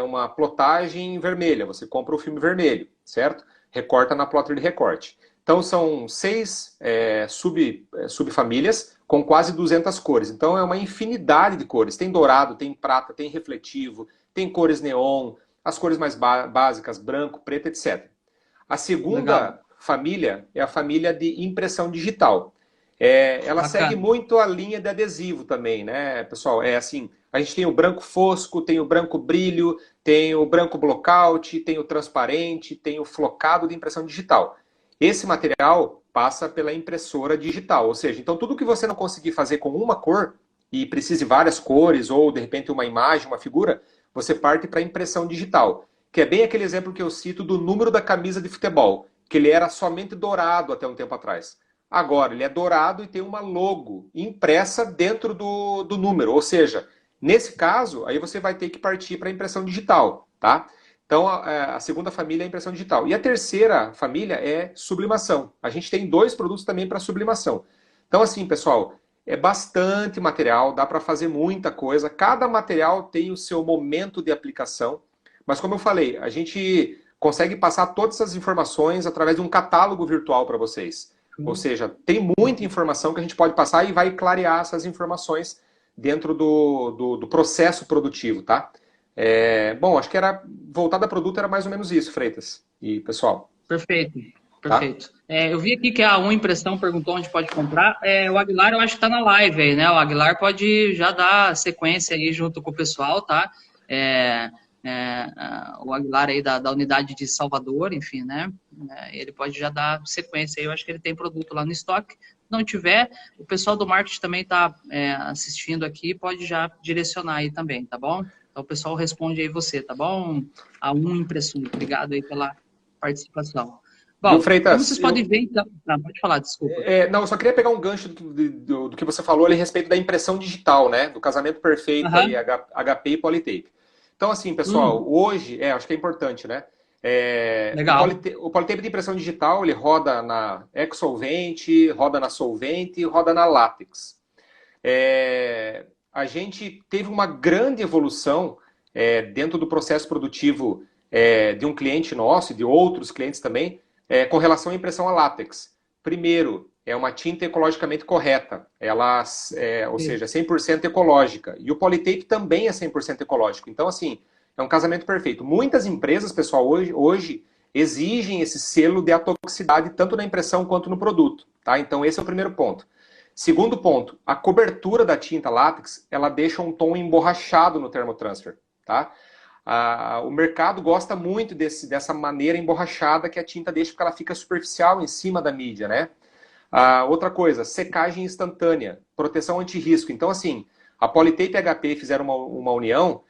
uma plotagem vermelha, você compra o filme vermelho, certo? Recorta na plotter de recorte. Então, são 6 subfamílias com quase 200 cores. Então, é uma infinidade de cores. Tem dourado, tem prata, tem refletivo, tem cores neon, as cores mais básicas, branco, preto, etc. A segunda família é a família de impressão digital. Ela segue muito a linha de adesivo também, né, pessoal? É assim, a gente tem o branco fosco, tem o branco brilho, tem o branco blockout, tem o transparente, tem o flocado de impressão digital. Esse material passa pela impressora digital, ou seja, então tudo que você não conseguir fazer com uma cor e precise várias cores ou de repente uma imagem, uma figura, você parte para a impressão digital, que é bem aquele exemplo que eu cito do número da camisa de futebol, que ele era somente dourado até um tempo atrás. Agora ele é dourado e tem uma logo impressa dentro do número, ou seja, nesse caso, aí você vai ter que partir para a impressão digital, tá? Então, a segunda família é a impressão digital. E a terceira família é sublimação. A gente tem 2 produtos também para sublimação. Então, assim, pessoal, é bastante material, dá para fazer muita coisa. Cada material tem o seu momento de aplicação. Mas, como eu falei, a gente consegue passar todas essas informações através de um catálogo virtual para vocês. Ou seja, tem muita informação que a gente pode passar e vai clarear essas informações dentro do processo produtivo, tá? Bom, acho que voltado a produto era mais ou menos isso, Freitas e pessoal. Perfeito, perfeito. Tá? Eu vi aqui que a Uma Impressão perguntou onde pode comprar. O Aguilar, eu acho que está na live aí, né? O Aguilar pode já dar sequência aí junto com o pessoal, tá? O Aguilar aí da unidade de Salvador, enfim, né? Ele pode já dar sequência aí. Eu acho que ele tem produto lá no estoque. Se não tiver, o pessoal do marketing também está assistindo aqui, pode já direcionar aí também, tá bom? Então, o pessoal responde aí você, tá bom? A Uma Impressão. Obrigado aí pela participação. Bom, Freitas, como vocês podem ver, então... pode falar, desculpa. Não, eu só queria pegar um gancho do que você falou ali a respeito da impressão digital, né? Do casamento perfeito aí, HP e Polytape. Então, assim, pessoal, hoje, acho que é importante, né? Legal. O Polytape de impressão digital, ele roda na Exsolvent, roda na Solvent e roda na Latex. A gente teve uma grande evolução dentro do processo produtivo de um cliente nosso e de outros clientes também, com relação à impressão a látex. Primeiro, é uma tinta ecologicamente correta. Ela, ou seja, 100% ecológica. E o Polytape também é 100% ecológico. Então, assim, é um casamento perfeito. Muitas empresas, pessoal, hoje exigem esse selo de atoxicidade tanto na impressão quanto no produto. Tá? Então, esse é o primeiro ponto. Segundo ponto, a cobertura da tinta látex, ela deixa um tom emborrachado no termotransfer. Tá? O mercado gosta muito dessa maneira emborrachada que a tinta deixa, porque ela fica superficial em cima da mídia, né? Outra coisa, secagem instantânea, proteção anti-risco. Então, assim, a Polytape e a HP fizeram uma união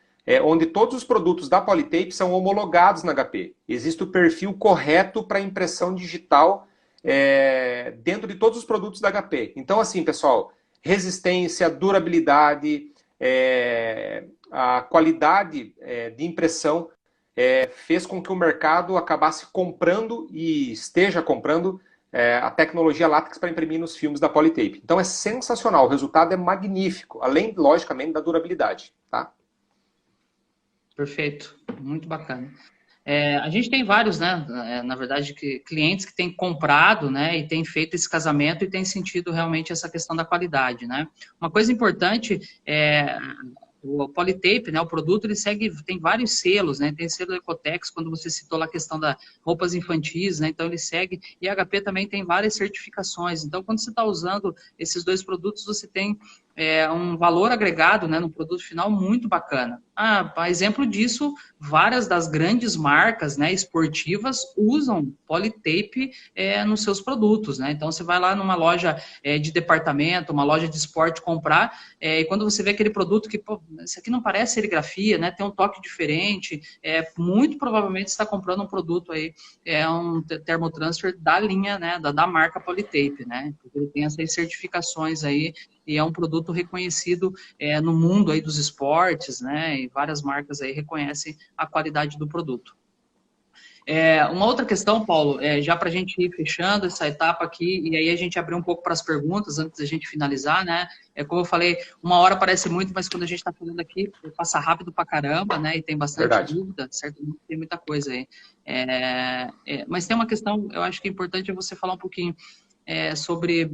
onde todos os produtos da Polytape são homologados na HP. Existe o perfil correto para impressão digital dentro de todos os produtos da HP. Então, assim, pessoal, resistência, durabilidade, a qualidade de impressão fez com que o mercado acabasse comprando e esteja comprando a tecnologia látex para imprimir nos filmes da Polytape. Então é sensacional, o resultado é magnífico, além, logicamente, da durabilidade. Tá? Perfeito, muito bacana. A gente tem vários, né, na verdade, clientes que têm comprado, né, e têm feito esse casamento e têm sentido realmente essa questão da qualidade, né. Uma coisa importante o Polytape, né, o produto, ele tem vários selos, né, tem selo Ecotex, quando você citou lá a questão das roupas infantis, né, então ele segue, e a HP também tem várias certificações, então quando você está usando esses dois produtos, você tem um valor agregado, né, no produto final muito bacana. A exemplo disso, várias das grandes marcas, né, esportivas usam Polytape nos seus produtos, né, então você vai lá numa loja de departamento, uma loja de esporte comprar, e quando você vê aquele produto que, pô, isso aqui não parece serigrafia, né, tem um toque diferente, muito provavelmente você está comprando um produto aí, um termotransfer da linha, né, da marca Polytape, né, porque ele tem essas certificações aí, e é um produto reconhecido no mundo aí dos esportes, né, e várias marcas aí reconhecem a qualidade do produto. Uma outra questão, Paulo, já para a gente ir fechando essa etapa aqui, e aí a gente abrir um pouco para as perguntas antes da gente finalizar, né? Como eu falei, uma hora parece muito, mas quando a gente está falando aqui, passa rápido para caramba, né? E tem bastante dúvida, certamente tem muita coisa aí. Mas tem uma questão, eu acho que é importante você falar um pouquinho sobre,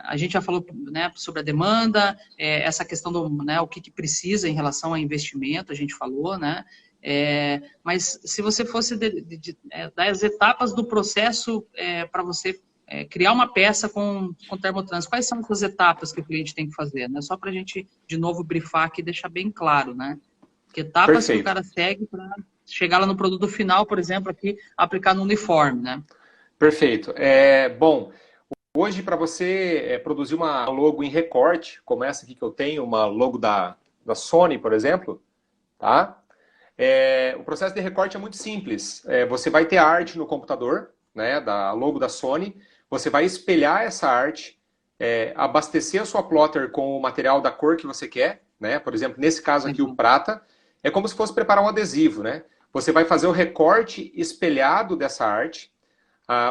a gente já falou, né, sobre a demanda, essa questão do, né, o que precisa em relação a investimento, a gente falou, né, mas se você fosse das etapas do processo para você criar uma peça com termotrans, quais são essas etapas que o cliente tem que fazer, né, só para a gente, de novo, brifar aqui e deixar bem claro, né, que etapas que o cara segue para chegar lá no produto final, por exemplo, aqui, aplicar no uniforme, né. Perfeito. Bom, hoje para você produzir uma logo em recorte, como essa aqui que eu tenho, uma logo da Sony, por exemplo, tá? O processo de recorte é muito simples. Você vai ter a arte no computador, né, da logo da Sony, você vai espelhar essa arte, abastecer a sua plotter com o material da cor que você quer, né? Por exemplo, nesse caso aqui o prata, é como se fosse preparar um adesivo, né? Você vai fazer o recorte espelhado dessa arte.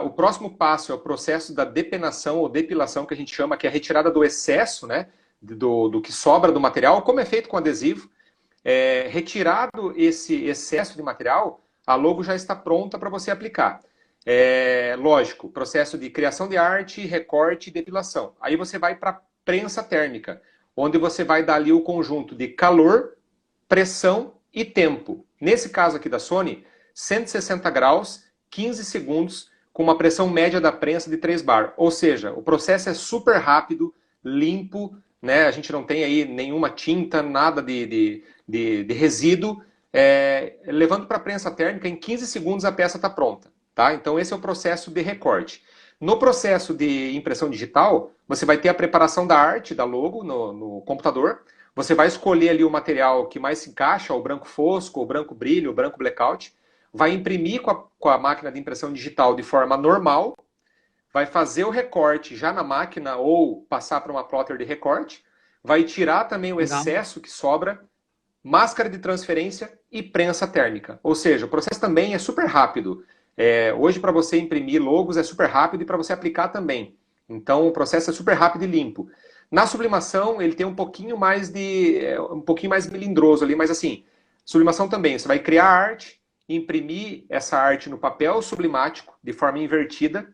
O próximo passo é o processo da depenação ou depilação, que a gente chama, que é a retirada do excesso, né, do que sobra do material, como é feito com adesivo. Retirado esse excesso de material, a logo já está pronta para você aplicar. Lógico, processo de criação de arte, recorte e depilação. Aí você vai para a prensa térmica, onde você vai dar ali o conjunto de calor, pressão e tempo. Nesse caso aqui da Sony, 160 graus, 15 segundos, com uma pressão média da prensa de 3 bar. Ou seja, o processo é super rápido, limpo, né? A gente não tem aí nenhuma tinta, nada de resíduo. Levando para a prensa térmica, em 15 segundos a peça está pronta. Tá? Então esse é o processo de recorte. No processo de impressão digital, você vai ter a preparação da arte, da logo, no computador. Você vai escolher ali o material que mais se encaixa, o branco fosco, o branco brilho, o branco blackout. Vai imprimir com a máquina de impressão digital de forma normal, vai fazer o recorte já na máquina ou passar para uma plotter de recorte, vai tirar também o excesso que sobra, máscara de transferência e prensa térmica. Ou seja, o processo também é super rápido. Hoje, para você imprimir logos, é super rápido e para você aplicar também. Então, o processo é super rápido e limpo. Na sublimação, ele tem um pouquinho mais melindroso ali, mas assim, sublimação também, você vai criar arte, imprimir essa arte no papel sublimático, de forma invertida,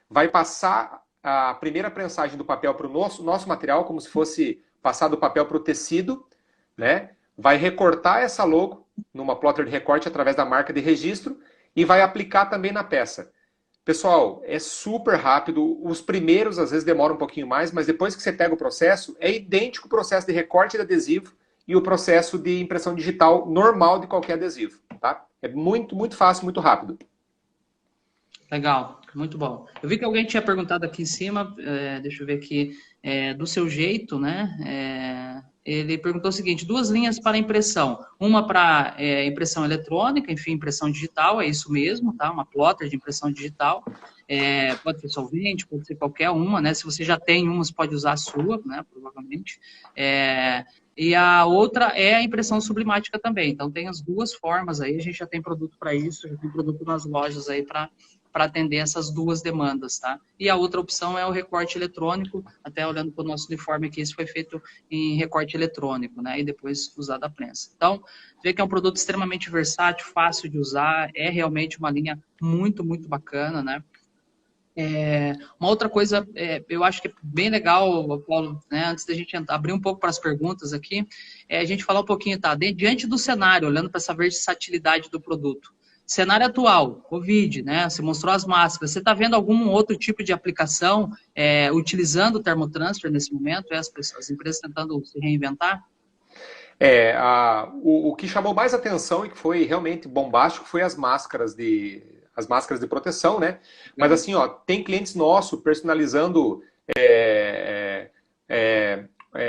vai passar a primeira prensagem do papel para o nosso material, como se fosse passar do papel para o tecido, né? Vai recortar essa logo numa plotter de recorte através da marca de registro e vai aplicar também na peça. Pessoal, é super rápido. Os primeiros às vezes demoram um pouquinho mais, mas depois que você pega o processo, é idêntico o processo de recorte de adesivo e o processo de impressão digital normal de qualquer adesivo, tá? É muito, muito fácil, muito rápido. Legal, muito bom. Eu vi que alguém tinha perguntado aqui em cima, deixa eu ver aqui, do seu jeito, né? Ele perguntou o seguinte: 2 linhas para impressão. Uma para impressão eletrônica, enfim, impressão digital, é isso mesmo, tá? Uma plotter de impressão digital. Pode ser solvente, pode ser qualquer uma, né? Se você já tem uma, você pode usar a sua, né? Provavelmente. E a outra é a impressão sublimática também. Então, tem as duas formas aí. A gente já tem produto para isso, já tem produto nas lojas aí para atender essas duas demandas, tá? E a outra opção é o recorte eletrônico, até olhando para o nosso uniforme aqui, isso foi feito em recorte eletrônico, né? E depois usado a prensa. Então, vê que é um produto extremamente versátil, fácil de usar, é realmente uma linha muito, muito bacana, né? Uma outra coisa, eu acho que é bem legal, Paulo, né, antes da gente abrir um pouco para as perguntas aqui, a gente falar um pouquinho, tá? Diante do cenário, olhando para essa versatilidade do produto. Cenário atual, Covid, né? Você mostrou as máscaras. Você está vendo algum outro tipo de aplicação utilizando o termotransfer nesse momento? As empresas tentando se reinventar? O que chamou mais atenção e que foi realmente bombástico foi as máscaras de proteção, né? Mas assim, ó, tem clientes nossos personalizando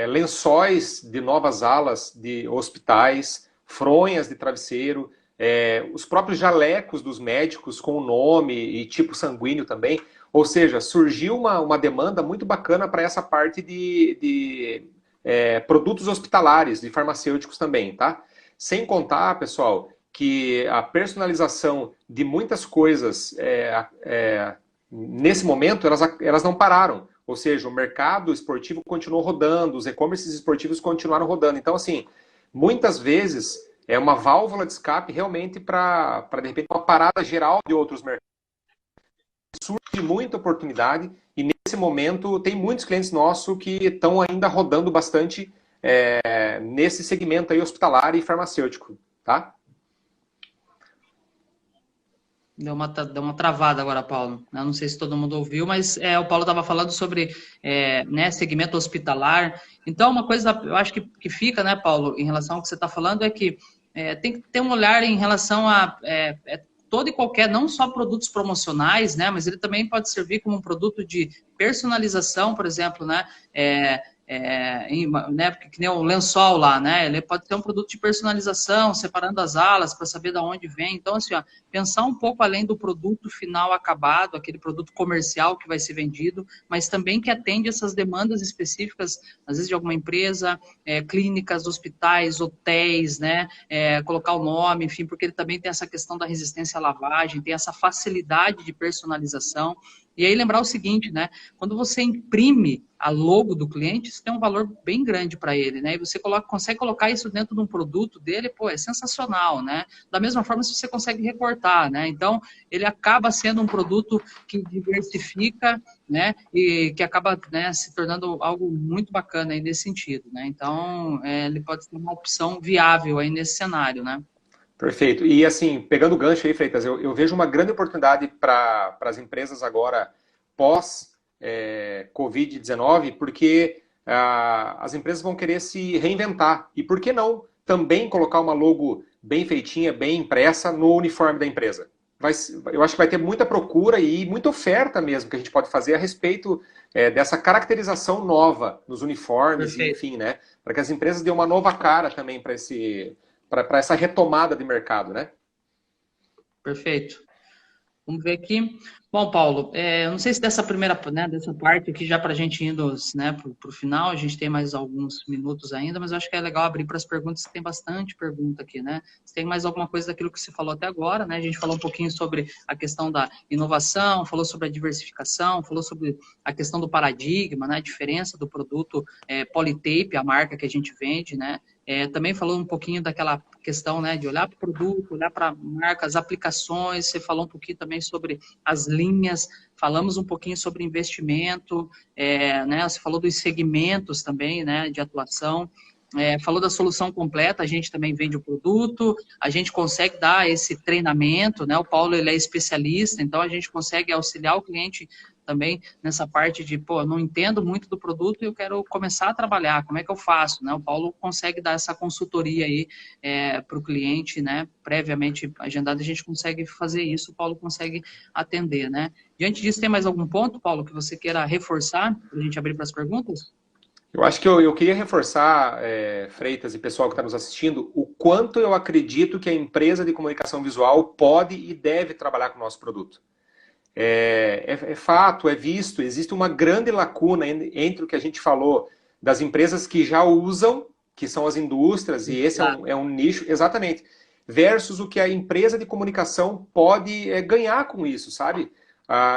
lençóis de novas alas de hospitais, fronhas de travesseiro, os próprios jalecos dos médicos com o nome e tipo sanguíneo também. Ou seja, surgiu uma demanda muito bacana para essa parte de produtos hospitalares, de farmacêuticos também, tá? Sem contar, pessoal, que a personalização de muitas coisas nesse momento, elas não pararam. Ou seja, o mercado esportivo continuou rodando, os e-commerces esportivos continuaram rodando. Então, assim, muitas vezes é uma válvula de escape realmente para, de repente, uma parada geral de outros mercados. Surge muita oportunidade e, nesse momento, tem muitos clientes nossos que estão ainda rodando bastante nesse segmento aí hospitalar e farmacêutico, tá? Deu uma travada agora, Paulo. Eu não sei se todo mundo ouviu, mas o Paulo estava falando sobre né, segmento hospitalar. Então, uma coisa, eu acho que fica, né, Paulo, em relação ao que você está falando, é que tem que ter um olhar em relação a todo e qualquer, não só produtos promocionais, né, mas ele também pode servir como um produto de personalização, por exemplo, né, né, que nem o lençol lá, né? Ele pode ter um produto de personalização, separando as alas para saber de onde vem. Então, assim, ó, pensar um pouco além do produto final acabado, aquele produto comercial que vai ser vendido, mas também que atende essas demandas específicas, às vezes de alguma empresa, clínicas, hospitais, hotéis, né? Colocar o nome, enfim, porque ele também tem essa questão da resistência à lavagem, tem essa facilidade de personalização. E aí lembrar o seguinte, né? Quando você imprime a logo do cliente, isso tem um valor bem grande para ele, né? E você consegue colocar isso dentro de um produto dele, pô, é sensacional, né? Da mesma forma, se você consegue recortar, né? Então, ele acaba sendo um produto que diversifica, né? E que acaba, né, se tornando algo muito bacana aí nesse sentido, né? Então, ele pode ser uma opção viável aí nesse cenário, né? Perfeito. E assim, pegando o gancho aí, Freitas, eu vejo uma grande oportunidade para as empresas agora pós Covid-19, porque as empresas vão querer se reinventar. E por que não também colocar uma logo bem feitinha, bem impressa no uniforme da empresa? Eu acho que vai ter muita procura e muita oferta mesmo que a gente pode fazer a respeito dessa caracterização nova nos uniformes, e, enfim, né? Para que as empresas dêem uma nova cara também para essa retomada de mercado, né? Perfeito. Vamos ver aqui. Bom, Paulo, eu não sei se dessa primeira, né, dessa parte aqui, já para a gente indo, né, para o final, a gente tem mais alguns minutos ainda, mas eu acho que é legal abrir para as perguntas, que tem bastante pergunta aqui, né? Se tem mais alguma coisa daquilo que você falou até agora, né? A gente falou um pouquinho sobre a questão da inovação, falou sobre a diversificação, falou sobre a questão do paradigma, né? A diferença do produto Polytape, a marca que a gente vende, né? Também falou um pouquinho daquela questão, né, de olhar para o produto, olhar para marcas, aplicações, você falou um pouquinho também sobre as linhas linhas, falamos um pouquinho sobre investimento, né? Você falou dos segmentos também, né, de atuação. Falou da solução completa, a gente também vende o produto, a gente consegue dar esse treinamento, né? O Paulo, ele é especialista, então a gente consegue auxiliar o cliente também nessa parte de, pô, eu não entendo muito do produto e eu quero começar a trabalhar, como é que eu faço, né? O Paulo consegue dar essa consultoria aí para o cliente, né? Previamente agendado, a gente consegue fazer isso, o Paulo consegue atender, né? Diante disso, tem mais algum ponto, Paulo, que você queira reforçar para a gente abrir para as perguntas? Eu acho que eu queria reforçar, Freitas e pessoal que está nos assistindo, o quanto eu acredito que a empresa de comunicação visual pode e deve trabalhar com o nosso produto. É fato, é visto, existe uma grande lacuna entre o que a gente falou das empresas que já usam, que são as indústrias, e esse é um nicho, exatamente, versus o que a empresa de comunicação pode ganhar com isso, sabe?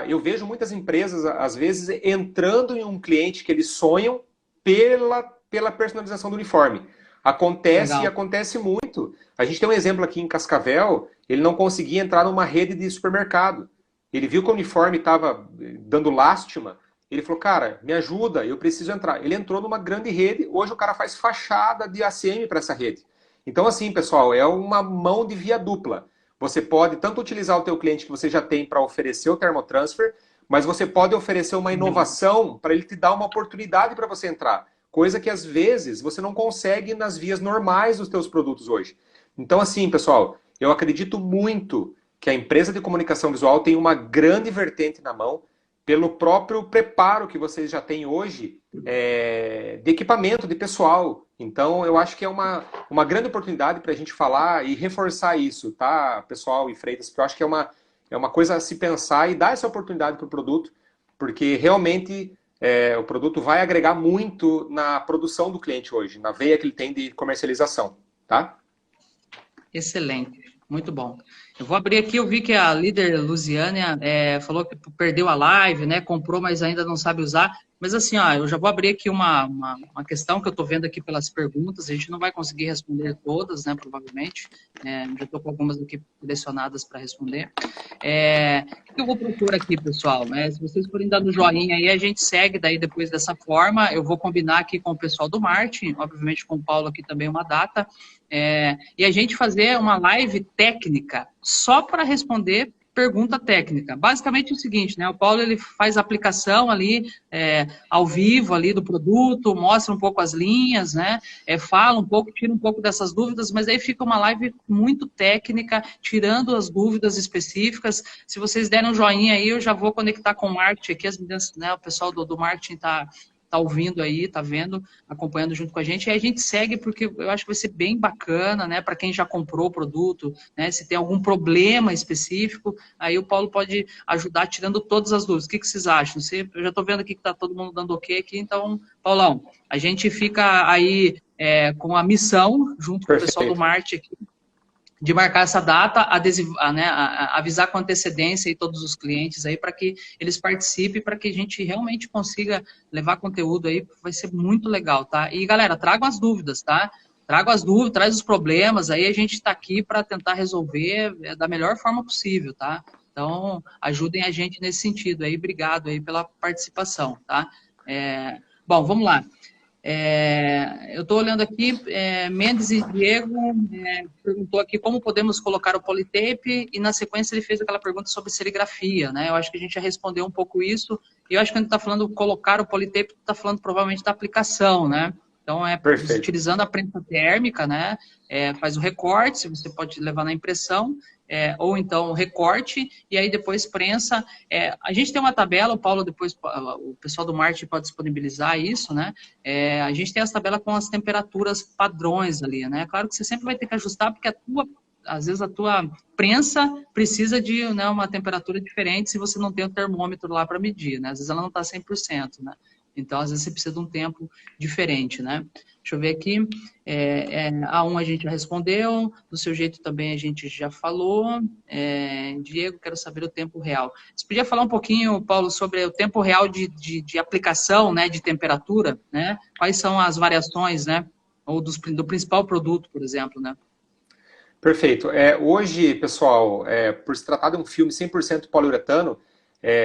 Eu vejo muitas empresas, às vezes, entrando em um cliente que eles sonham pela personalização do uniforme. Acontece Legal. e acontece muito. A gente tem um exemplo aqui em Cascavel, ele não conseguia entrar numa rede de supermercado. Ele viu que o uniforme estava dando lástima, ele falou, cara, me ajuda, eu preciso entrar. Ele entrou numa grande rede, hoje o cara faz fachada de ACM para essa rede. Então, assim, pessoal, é uma mão de via dupla. Você pode tanto utilizar o teu cliente que você já tem para oferecer o Thermotransfer, mas você pode oferecer uma inovação para ele te dar uma oportunidade para você entrar. Coisa que, às vezes, você não consegue nas vias normais dos teus produtos hoje. Então, assim, pessoal, eu acredito muito que a empresa de comunicação visual tem uma grande vertente na mão pelo próprio preparo que vocês já têm hoje de equipamento, de pessoal. Então, eu acho que é uma grande oportunidade para a gente falar e reforçar isso, tá, pessoal e Freitas? Porque eu acho que é uma coisa a se pensar e dar essa oportunidade para o produto, porque realmente o produto vai agregar muito na produção do cliente hoje, na veia que ele tem de comercialização, tá? Excelente, muito bom. Eu vou abrir aqui, eu vi que a líder Luziânia falou que perdeu a live, né? Comprou, mas ainda não sabe usar. Mas assim, ó, eu já vou abrir aqui uma questão que eu estou vendo aqui pelas perguntas. A gente não vai conseguir responder todas, né? Provavelmente. Já estou com algumas aqui selecionadas para responder. O que eu vou propor aqui, pessoal? Se vocês forem dando joinha aí, a gente segue daí depois dessa forma. Eu vou combinar aqui com o pessoal do marketing, obviamente com o Paulo aqui também uma data. E a gente fazer uma live técnica só para responder pergunta técnica. Basicamente é o seguinte, né? O Paulo, ele faz a aplicação ali ao vivo ali do produto, mostra um pouco as linhas, né? Fala um pouco, tira um pouco dessas dúvidas, mas aí fica uma live muito técnica, tirando as dúvidas específicas. Se vocês derem um joinha aí, eu já vou conectar com o marketing aqui, as meninas, né? O pessoal do marketing tá ouvindo aí, tá vendo, acompanhando junto com a gente, e a gente segue porque eu acho que vai ser bem bacana, né, para quem já comprou o produto, né, se tem algum problema específico, aí o Paulo pode ajudar tirando todas as dúvidas. O que vocês acham? Eu já tô vendo aqui que tá todo mundo dando ok aqui, então, Paulão, a gente fica aí com a missão, junto com o pessoal do marketing aqui, de marcar essa data, avisar com antecedência aí todos os clientes aí para que eles participem, para que a gente realmente consiga levar conteúdo aí, vai ser muito legal, tá? E galera, tragam as dúvidas, tá? Tragam as dúvidas, traz os problemas, aí a gente está aqui para tentar resolver da melhor forma possível, tá? Então, ajudem a gente nesse sentido aí, obrigado aí pela participação, tá? Bom, vamos lá. Eu estou olhando aqui, Mendes e Diego perguntou aqui como podemos colocar o Polytape e na sequência ele fez aquela pergunta sobre serigrafia, né? Eu acho que a gente já respondeu um pouco isso e eu acho que quando está falando colocar o Polytape, está falando provavelmente da aplicação, né? Então, utilizando a prensa térmica, né? Faz o recorte, você pode levar na impressão, ou então recorte, e aí depois prensa. A gente tem uma tabela, o Paulo depois, o pessoal do marketing pode disponibilizar isso, né? A gente tem essa tabela com as temperaturas padrões ali, né? Claro que você sempre vai ter que ajustar, porque às vezes a tua prensa precisa de, né, uma temperatura diferente se você não tem o termômetro lá para medir, né? Às vezes ela não está 100%, né? Então, às vezes, você precisa de um tempo diferente, né? Deixa eu ver aqui. A1 a gente já respondeu, do seu jeito também a gente já falou. Diego, quero saber o tempo real. Você podia falar um pouquinho, Paulo, sobre o tempo real de aplicação, né, de temperatura, né? Quais são as variações, né? Ou do principal produto, por exemplo, né? Perfeito. Hoje, pessoal, por se tratar de um filme 100% poliuretano,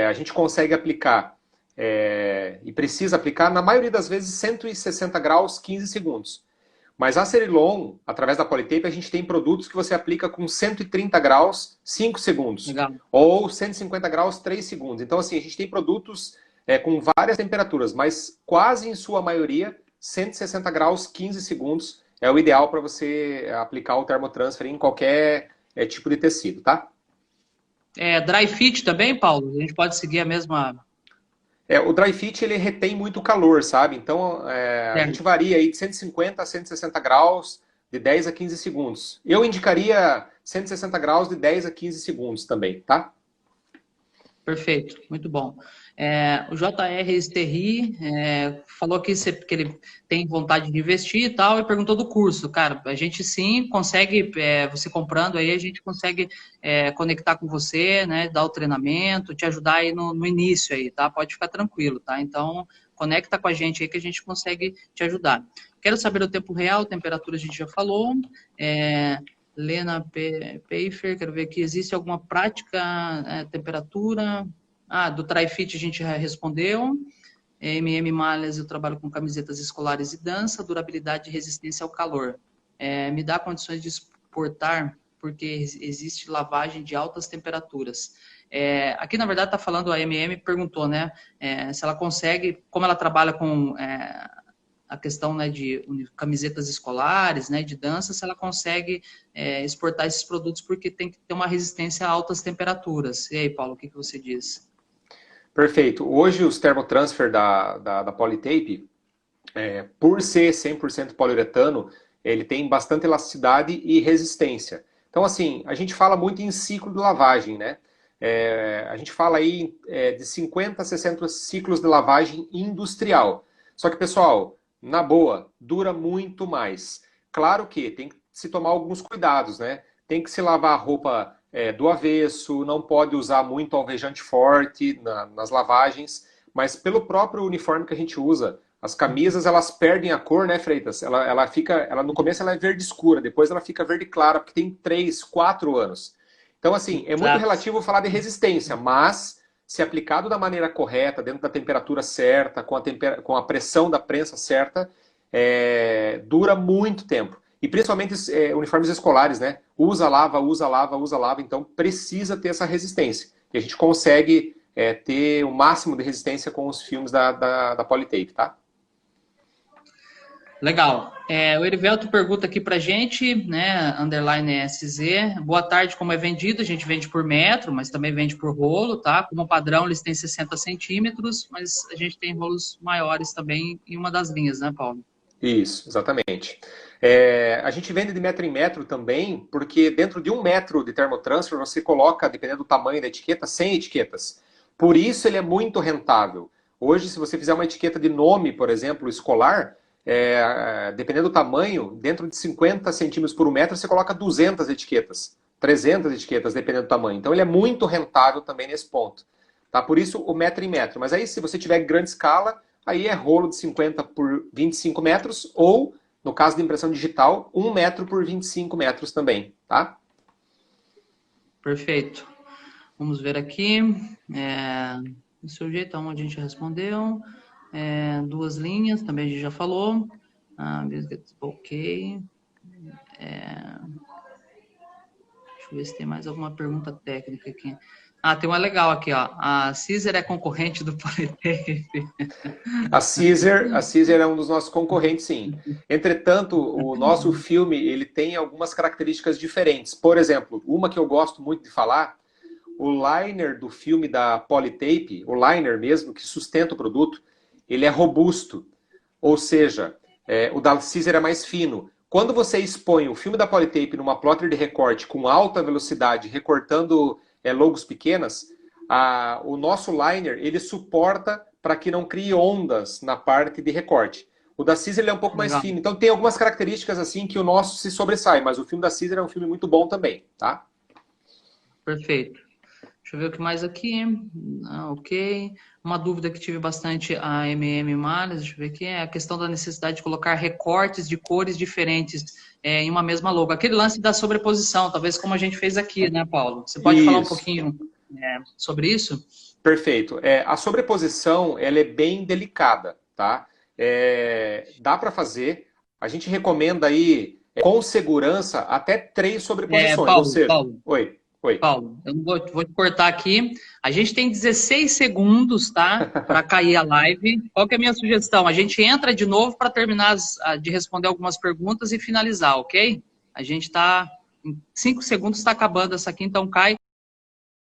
a gente consegue aplicar e precisa aplicar, na maioria das vezes, 160 graus, 15 segundos. Mas a Cerilon, através da Polytape, a gente tem produtos que você aplica com 130 graus, 5 segundos. Legal. Ou 150 graus, 3 segundos. Então, assim, a gente tem produtos com várias temperaturas, mas quase em sua maioria, 160 graus, 15 segundos é o ideal para você aplicar o termotransfer em qualquer tipo de tecido, tá? Dry fit também, Paulo? A gente pode seguir a mesma... O dry fit, ele retém muito calor, sabe? Então, a gente varia aí de 150 a 160 graus, de 10 a 15 segundos. Eu indicaria 160 graus de 10 a 15 segundos também, tá? Perfeito, muito bom. O JR Esterri falou que ele tem vontade de investir e tal, e perguntou do curso. Cara, a gente sim consegue, você comprando aí, a gente consegue conectar com você, né, dar o treinamento, te ajudar aí no início aí, tá? Pode ficar tranquilo, tá? Então, conecta com a gente aí que a gente consegue te ajudar. Quero saber o tempo real, temperatura a gente já falou. Lena Peifer, quero ver aqui, existe alguma prática, temperatura... do Trifit a gente já respondeu. Malhas, eu trabalho com camisetas escolares e dança, durabilidade e resistência ao calor. Me dá condições de exportar, porque existe lavagem de altas temperaturas. Aqui, na verdade, está falando, a perguntou, né, se ela consegue, como ela trabalha com a questão, né, de camisetas escolares, né, de dança, se ela consegue exportar esses produtos, porque tem que ter uma resistência a altas temperaturas. E aí, Paulo, o que você diz? Perfeito. Hoje os termotransfer da Polytape, por ser 100% poliuretano, ele tem bastante elasticidade e resistência. Então, assim, a gente fala muito em ciclo de lavagem, né? A gente fala aí de 50 a 60 ciclos de lavagem industrial. Só que, pessoal, na boa, dura muito mais. Claro que tem que se tomar alguns cuidados, né? Tem que se lavar a roupa do avesso, não pode usar muito alvejante forte nas lavagens, mas pelo próprio uniforme que a gente usa, as camisas elas perdem a cor, né, Freitas? Ela no começo ela é verde escura, depois ela fica verde clara, porque tem 3, 4 anos. Então, assim, é muito relativo falar de resistência, mas se aplicado da maneira correta, dentro da temperatura certa, com a pressão da prensa certa, dura muito tempo. E principalmente uniformes escolares, né? Usa, lava, usa, lava, usa, lava. Então precisa ter essa resistência. E a gente consegue ter o máximo de resistência com os filmes da Polytape, tá? Legal. O Erivelto pergunta aqui pra gente, né? Underline SZ. Boa tarde, como é vendido? A gente vende por metro, mas também vende por rolo, tá? Como padrão, eles têm 60 centímetros, mas a gente tem rolos maiores também em uma das linhas, né, Paulo? Isso, exatamente. A gente vende de metro em metro também, porque dentro de 1 metro de termotransfer você coloca, dependendo do tamanho da etiqueta, 100 etiquetas. Por isso ele é muito rentável. Hoje, se você fizer uma etiqueta de nome, por exemplo, escolar, dependendo do tamanho, dentro de 50 centímetros por 1 metro, você coloca 200 etiquetas, 300 etiquetas, dependendo do tamanho. Então ele é muito rentável também nesse ponto. Tá? Por isso o metro em metro. Mas aí, se você tiver grande escala, aí é rolo de 50 por 25 metros, ou, no caso de impressão digital, 1 metro por 25 metros também, tá? Perfeito. Vamos ver aqui. Do seu jeito, onde a gente respondeu. 2 linhas, também a gente já falou. Ok. Deixa eu ver se tem mais alguma pergunta técnica aqui. Tem uma legal aqui, ó. A Caesar é concorrente do Polytape. A Caesar é um dos nossos concorrentes, sim. Entretanto, o nosso filme ele tem algumas características diferentes. Por exemplo, uma que eu gosto muito de falar, o liner do filme da Polytape, o liner mesmo, que sustenta o produto, ele é robusto. Ou seja, o da Caesar é mais fino. Quando você expõe o filme da Polytape numa plotter de recorte com alta velocidade, recortando logos pequenas, o nosso liner ele suporta para que não crie ondas na parte de recorte. O da Caesar ele é um pouco mais fino, então tem algumas características assim que o nosso se sobressai, mas o filme da Caesar é um filme muito bom também, tá? Perfeito. Deixa eu ver o que mais aqui. Ok. Uma dúvida que tive bastante a Malhas, deixa eu ver aqui, é a questão da necessidade de colocar recortes de cores diferentes em uma mesma logo. Aquele lance da sobreposição, talvez como a gente fez aqui, né, Paulo? Você pode falar um pouquinho sobre isso? Perfeito. A sobreposição, ela é bem delicada, tá? Dá para fazer. A gente recomenda aí, com segurança, até 3 sobreposições. Ou seja, oi. Paulo, eu não vou te cortar aqui. A gente tem 16 segundos, tá? Para cair a live. Qual que é a minha sugestão? A gente entra de novo para terminar de responder algumas perguntas e finalizar, ok? A gente está... Em 5 segundos está acabando essa aqui, então cai.